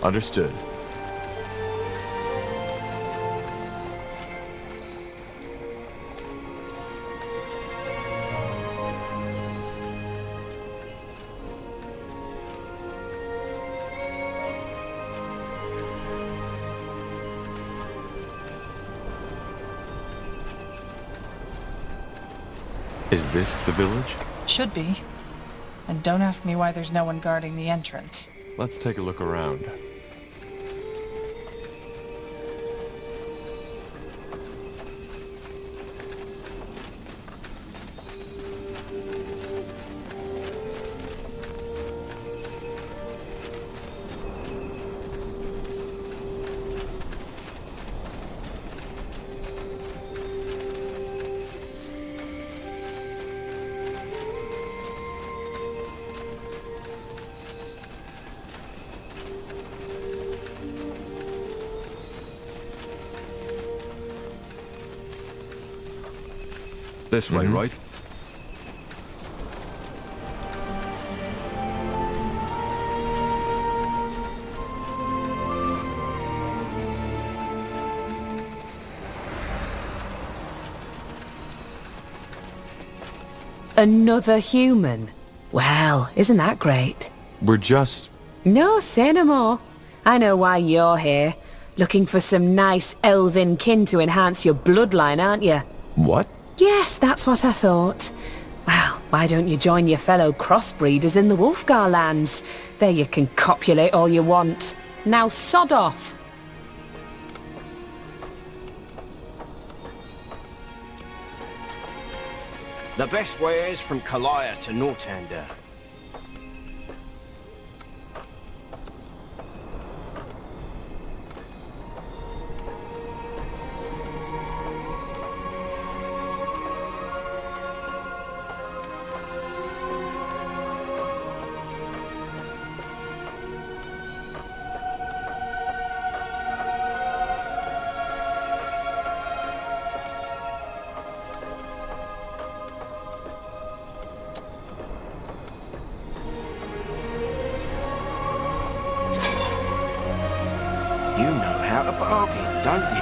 Speaker 1: Understood. Is this the village?
Speaker 9: Should be. And don't ask me why there's no one guarding the entrance.
Speaker 1: Let's take a look around.
Speaker 11: this way, right?
Speaker 14: Another human? Well, isn't that great?
Speaker 1: We're just...
Speaker 14: No, say no more. I know why you're here. Looking for some nice elven kin to enhance your bloodline, aren't you?
Speaker 1: What?
Speaker 14: Yes, that's what I thought. Well, why don't you join your fellow crossbreeders in the Wolfgar lands? There you can copulate all you want. Now sod off.
Speaker 6: The best way is from Kalaya to Nortander. You know how to bargain, don't you?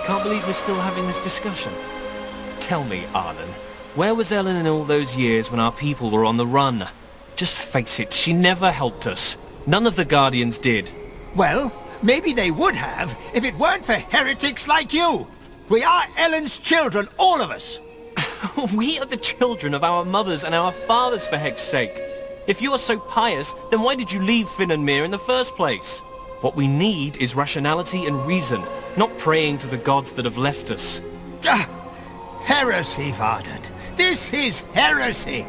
Speaker 15: Can't believe we're still having this discussion. Tell me, Arlen, where was Ellen in all those years when our people were on the run? Just face it, she never helped us. None of the Guardians did.
Speaker 8: Well, maybe they would have if it weren't for heretics like you. We are Ellen's children, all of us.
Speaker 15: We are the children of our mothers and our fathers, for heck's sake. If you are so pious, then why did you leave Finn and Mir in the first place? What we need is rationality and reason, not praying to the gods that have left us.
Speaker 8: Heresy, Vardant. This is heresy.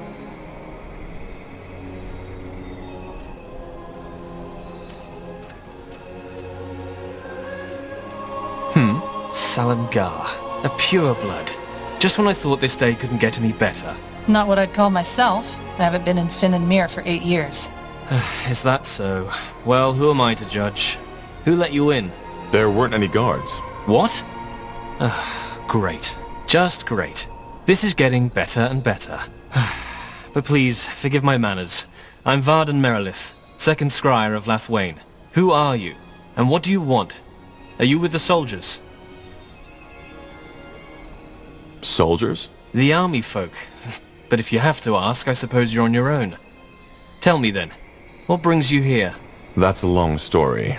Speaker 15: Salangar, a pure blood. Just when I thought this day couldn't get any better.
Speaker 9: Not what I'd call myself. I haven't been in Finn and Mir for 8 years.
Speaker 15: Is that so? Well, who am I to judge? Who let you in?
Speaker 1: There weren't any guards.
Speaker 15: What? Great. Just great. This is getting better and better. But please, forgive my manners. I'm Varden Merilith, second scryer of Lathwain. Who are you? And what do you want? Are you with the soldiers?
Speaker 1: Soldiers?
Speaker 15: The army folk. But if you have to ask, I suppose you're on your own. Tell me then, what brings you here?
Speaker 1: That's a long story.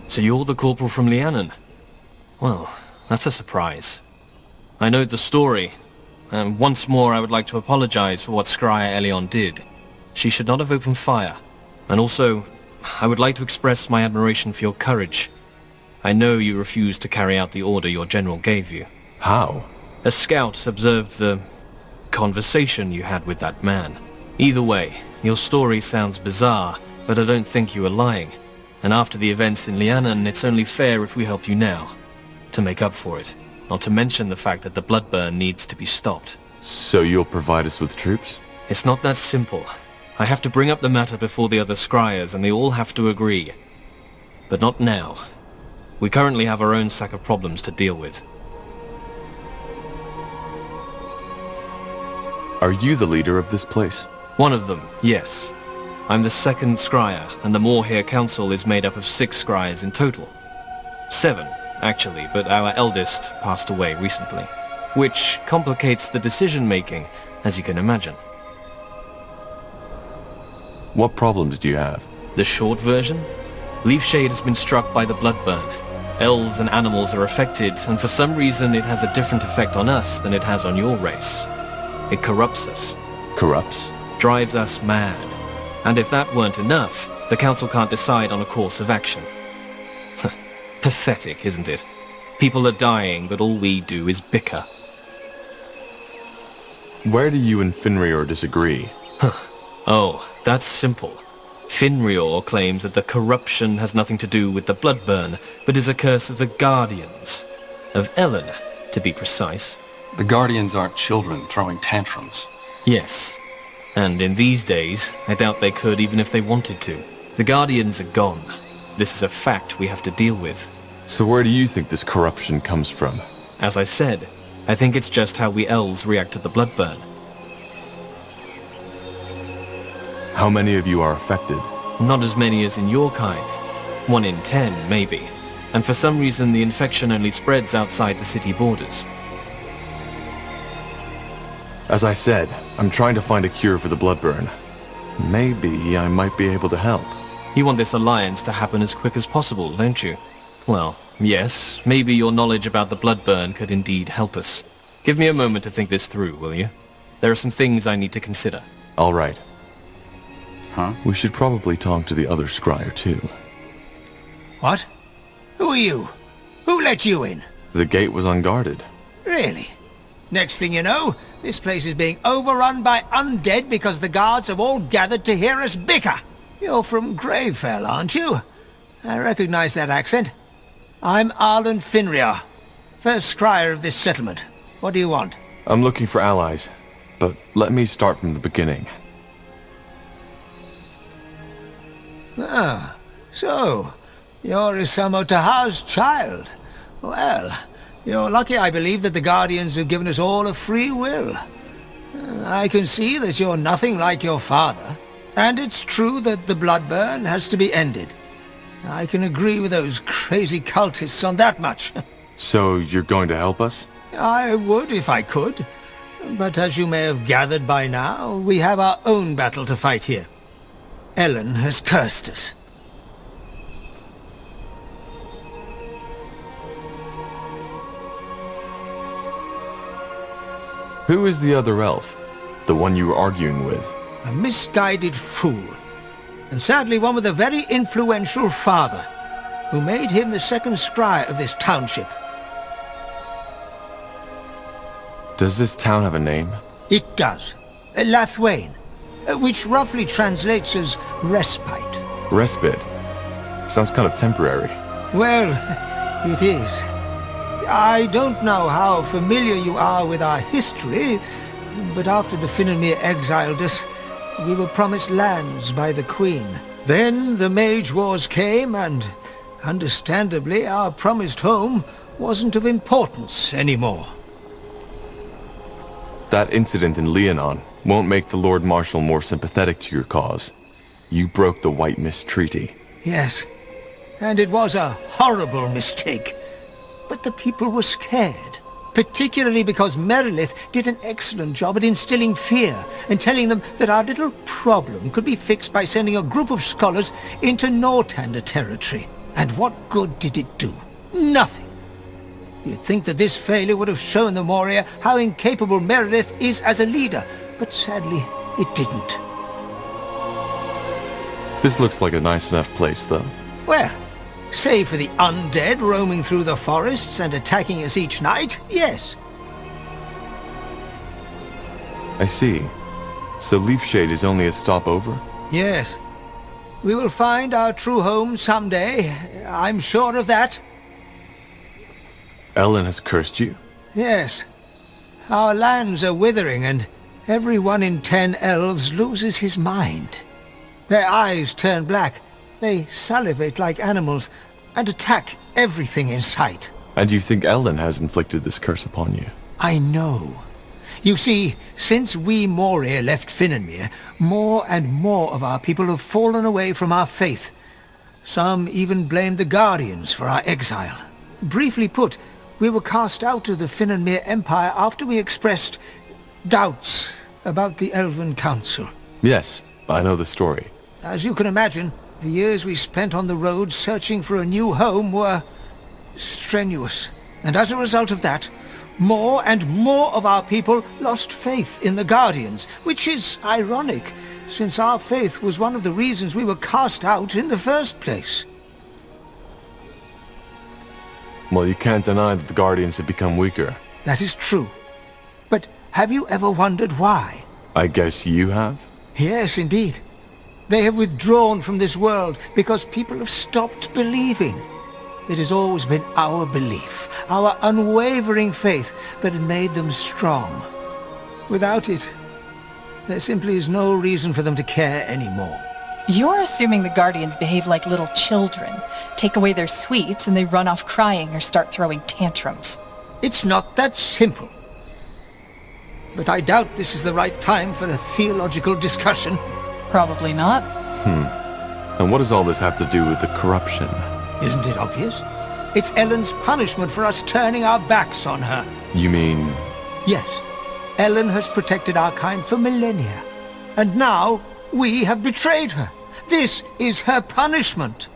Speaker 15: So you're the corporal from Lianon? Well, that's a surprise. I know the story, and once more I would like to apologize for what Scryer Elion did. She should not have opened fire. And also, I would like to express my admiration for your courage. I know you refused to carry out the order your general gave you.
Speaker 1: How?
Speaker 15: A scout observed the conversation you had with that man. Either way, your story sounds bizarre, but I don't think you are lying. And after the events in Lianon, it's only fair if we help you now, to make up for it. Not to mention the fact that the bloodburn needs to be stopped.
Speaker 1: So you'll provide us with troops?
Speaker 15: It's not that simple. I have to bring up the matter before the other scryers, and they all have to agree. But not now. We currently have our own sack of problems to deal with.
Speaker 1: Are you the leader of this place?
Speaker 15: One of them, yes. I'm the second scryer, and the Moorhere Council is made up of 6 scryers in total. 7, actually, but our eldest passed away recently. Which complicates the decision-making, as you can imagine.
Speaker 1: What problems do you have?
Speaker 15: The short version? Leafshade has been struck by the bloodburn. Elves and animals are affected, and for some reason it has a different effect on us than it has on your race. It corrupts us.
Speaker 1: Corrupts?
Speaker 15: Drives us mad. And if that weren't enough, the Council can't decide on a course of action. Pathetic, isn't it? People are dying, but all we do is bicker.
Speaker 1: Where do you and Finrior disagree?
Speaker 15: Oh, that's simple. Finrior claims that the corruption has nothing to do with the bloodburn, but is a curse of the Guardians. Of Ellen, to be precise.
Speaker 2: The Guardians aren't children throwing tantrums.
Speaker 15: Yes. And in these days, I doubt they could even if they wanted to. The Guardians are gone. This is a fact we have to deal with.
Speaker 1: So where do you think this corruption comes from?
Speaker 15: As I said, I think it's just how we elves react to the bloodburn.
Speaker 1: How many of you are affected?
Speaker 15: Not as many as in your kind. 1 in 10, maybe. And for some reason the infection only spreads outside the city borders.
Speaker 1: As I said, I'm trying to find a cure for the bloodburn. Maybe I might be able to help.
Speaker 15: You want this alliance to happen as quick as possible, don't you? Well, yes, maybe your knowledge about the bloodburn could indeed help us. Give me a moment to think this through, will you? There are some things I need to consider.
Speaker 1: All right.
Speaker 11: Huh?
Speaker 1: We should probably talk to the other scryer too.
Speaker 8: What? Who are you? Who let you in?
Speaker 1: The gate was unguarded.
Speaker 8: Really? Next thing you know, this place is being overrun by undead because the guards have all gathered to hear us bicker. You're from Gravefell, aren't you? I recognize that accent. I'm Arlen Finriar, first scryer of this settlement. What do you want?
Speaker 1: I'm looking for allies, but let me start from the beginning.
Speaker 8: Ah, so, you're Isamo Taha's child. Well, you're lucky, I believe, that the Guardians have given us all a free will. I can see that you're nothing like your father, and it's true that the bloodburn has to be ended. I can agree with those crazy cultists on that much.
Speaker 1: So you're going to help us?
Speaker 8: I would if I could, but as you may have gathered by now, we have our own battle to fight here. Ellen has cursed us.
Speaker 1: Who is the other elf? The one you were arguing with?
Speaker 8: A misguided fool. And sadly one with a very influential father, who made him the second scryer of this township.
Speaker 1: Does this town have a name?
Speaker 8: It does. Lathwain, which roughly translates as respite.
Speaker 1: Respite? Sounds kind of temporary.
Speaker 8: Well, it is. I don't know how familiar you are with our history, but after the Finnenmere exiled us, we were promised lands by the Queen. Then the Mage Wars came, and understandably our promised home wasn't of importance anymore.
Speaker 1: That incident in Leonon won't make the Lord Marshal more sympathetic to your cause. You broke the White Mist Treaty.
Speaker 8: Yes, and it was a horrible mistake. But the people were scared, particularly because Merilith did an excellent job at instilling fear and telling them that our little problem could be fixed by sending a group of scholars into Northander territory. And what good did it do? Nothing. You'd think that this failure would have shown the Moria how incapable Merilith is as a leader, but sadly, it didn't.
Speaker 1: This looks like a nice enough place, though.
Speaker 8: Well, save for the undead roaming through the forests and attacking us each night, yes.
Speaker 1: I see. So Leafshade is only a stopover?
Speaker 8: Yes. We will find our true home someday. I'm sure of that.
Speaker 1: Ellen has cursed you?
Speaker 8: Yes. Our lands are withering, and every 1 in 10 elves loses his mind. Their eyes turn black. They salivate like animals and attack everything in sight.
Speaker 1: And you think Ellen has inflicted this curse upon you?
Speaker 8: I know. You see, since we Moria left Finnenmere, more and more of our people have fallen away from our faith. Some even blame the Guardians for our exile. Briefly put, we were cast out of the Finnenmere Empire after we expressed doubts about the Elven Council.
Speaker 1: Yes, I know the story.
Speaker 8: As you can imagine, the years we spent on the road searching for a new home were strenuous. And as a result of that, more and more of our people lost faith in the Guardians, which is ironic, since our faith was one of the reasons we were cast out in the first place.
Speaker 1: Well, you can't deny that the Guardians have become weaker.
Speaker 8: That is true. But have you ever wondered why?
Speaker 1: I guess you have?
Speaker 8: Yes, indeed. They have withdrawn from this world because people have stopped believing. It has always been our belief, our unwavering faith, that had made them strong. Without it, There simply is no reason for them to care anymore.
Speaker 9: You're assuming the Guardians behave like little children, take away their sweets, and they run off crying or start throwing tantrums.
Speaker 8: It's not that simple. But I doubt this is the right time for a theological discussion.
Speaker 9: Probably not.
Speaker 1: And what does all this have to do with the corruption?
Speaker 8: Isn't it obvious? It's Ellen's punishment for us turning our backs on her.
Speaker 1: You mean...
Speaker 8: Yes. Ellen has protected our kind for millennia. And now, we have betrayed her. This is her punishment.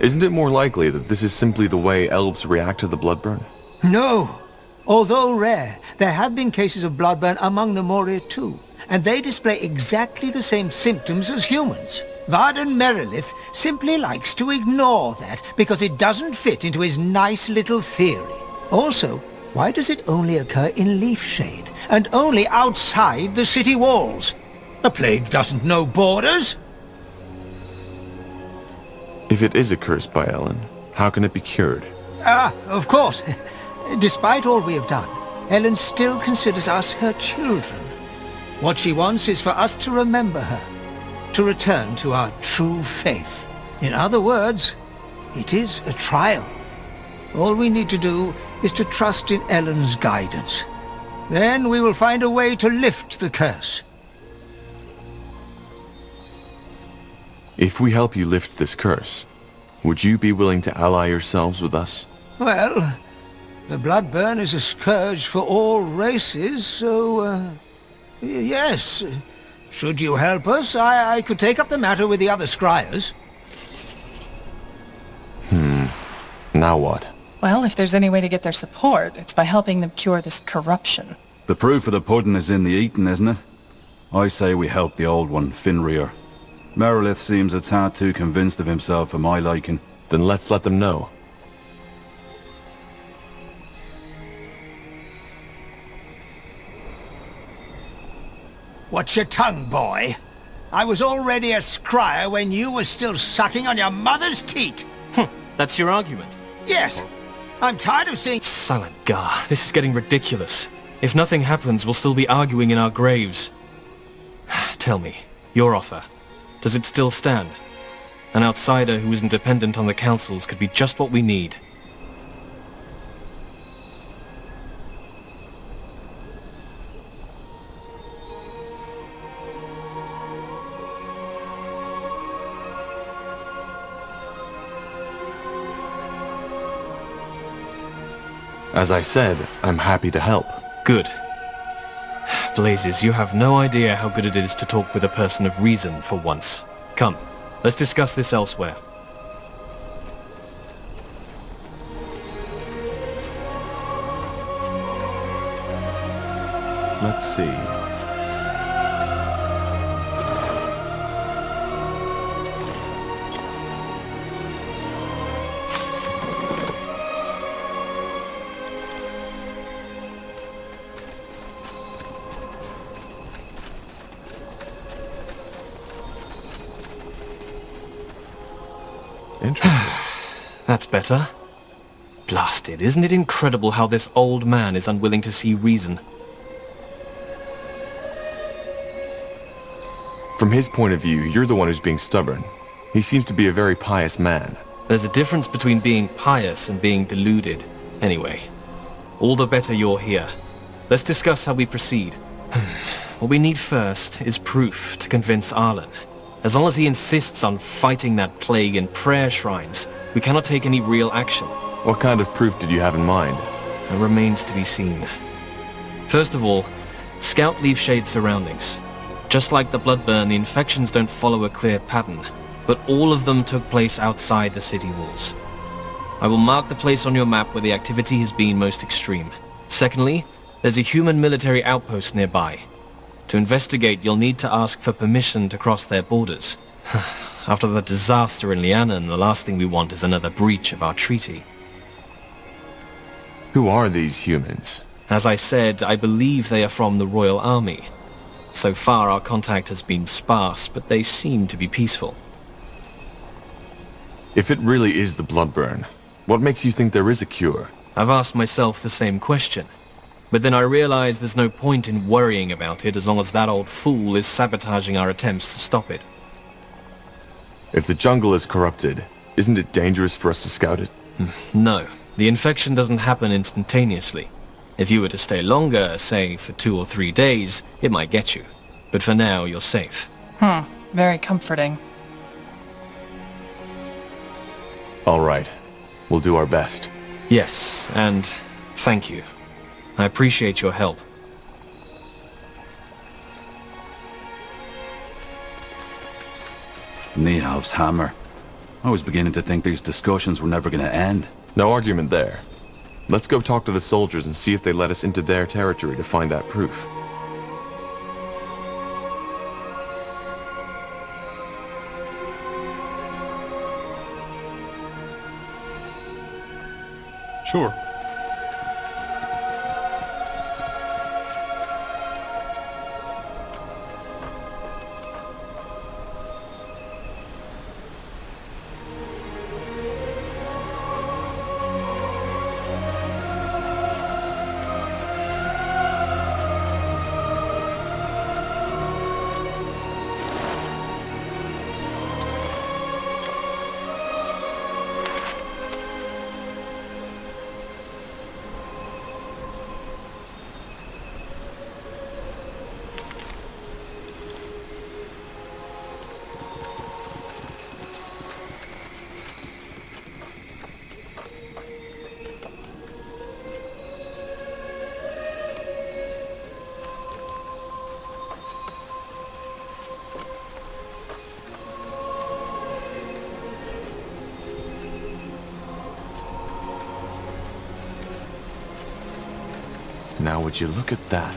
Speaker 1: Isn't it more likely that this is simply the way elves react to the bloodburn?
Speaker 8: No. Although rare, there have been cases of bloodburn among the Moria too, and they display exactly the same symptoms as humans. Varden Merilith simply likes to ignore that because it doesn't fit into his nice little theory. Also, why does it only occur in Leafshade, and only outside the city walls? The plague doesn't know borders.
Speaker 1: If it is a curse by Ellen, how can it be cured?
Speaker 8: Of course. Despite all we have done, Ellen still considers us her children. What she wants is for us to remember her, to return to our true faith. In other words, it is a trial. All we need to do is to trust in Ellen's guidance. Then we will find a way to lift the curse.
Speaker 1: If we help you lift this curse, would you be willing to ally yourselves with us?
Speaker 8: Well, the bloodburn is a scourge for all races, so, yes. Should you help us, I could take up the matter with the other scryers.
Speaker 1: Now what?
Speaker 9: Well, if there's any way to get their support, it's by helping them cure this corruption.
Speaker 11: The proof of the pudding is in the eating, isn't it? I say we help the old one, Finrir. Merilith seems a tad too convinced of himself for my liking.
Speaker 1: Then let's let them know.
Speaker 8: Watch your tongue, boy. I was already a scryer when you were still sucking on your mother's teat.
Speaker 15: That's your argument?
Speaker 8: Yes. I'm tired of seeing...
Speaker 15: Silent Gar, this is getting ridiculous. If nothing happens, we'll still be arguing in our graves. Tell me, your offer, does it still stand? An outsider who isn't dependent on the councils could be just what we need.
Speaker 1: As I said, I'm happy to help.
Speaker 15: Good. Blazes, you have no idea how good it is to talk with a person of reason for once. Come, let's discuss this elsewhere.
Speaker 1: Let's see.
Speaker 15: Interesting. That's better. Blasted, isn't it incredible how this old man is unwilling to see reason?
Speaker 1: From his point of view, you're the one who's being stubborn. He seems to be a very pious man.
Speaker 15: There's a difference between being pious and being deluded. Anyway, all the better you're here. Let's discuss how we proceed. What we need first is proof to convince Arlen. As long as he insists on fighting that plague in prayer shrines, we cannot take any real action.
Speaker 1: What kind of proof did you have in mind?
Speaker 15: It remains to be seen. First of all, scout Leafshade's surroundings. Just like the bloodburn, the infections don't follow a clear pattern, but all of them took place outside the city walls. I will mark the place on your map where the activity has been most extreme. Secondly, there's a human military outpost nearby. To investigate, you'll need to ask for permission to cross their borders. After the disaster in Lianan, the last thing we want is another breach of our treaty.
Speaker 1: Who are these humans?
Speaker 15: As I said, I believe they are from the Royal Army. So far, our contact has been sparse, but they seem to be peaceful.
Speaker 1: If it really is the bloodburn, what makes you think there is a cure?
Speaker 15: I've asked myself the same question. But then I realized there's no point in worrying about it as long as that old fool is sabotaging our attempts to stop it.
Speaker 1: If the jungle is corrupted, isn't it dangerous for us to scout it?
Speaker 15: No. The infection doesn't happen instantaneously. If you were to stay longer, say for 2 or 3 days, it might get you. But for now, you're safe.
Speaker 9: Very comforting.
Speaker 1: All right. We'll do our best.
Speaker 15: Yes, and thank you. I appreciate your help.
Speaker 11: Nihalv's hammer. I was beginning to think these discussions were never going to end.
Speaker 1: No argument there. Let's go talk to the soldiers and see if they let us into their territory to find that proof.
Speaker 5: Sure.
Speaker 1: Now would you look at that?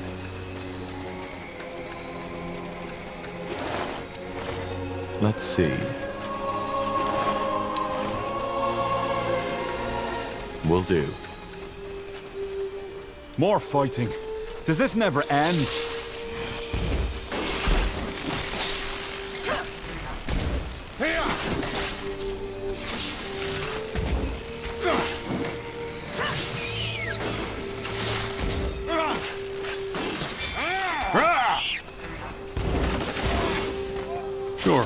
Speaker 1: Let's see. Will do.
Speaker 12: More fighting. Does this never end?
Speaker 5: Sure.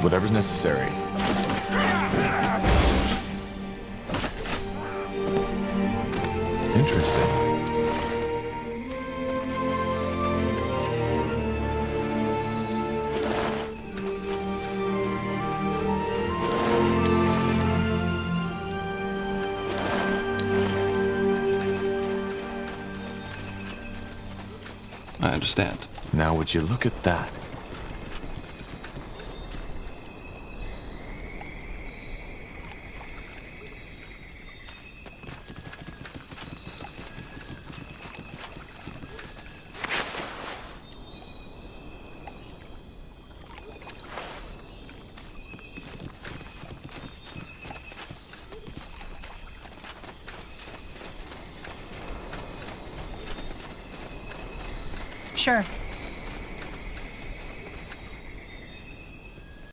Speaker 1: Whatever's necessary. Interesting.
Speaker 2: I understand.
Speaker 1: Now would you look at that?
Speaker 9: Sure.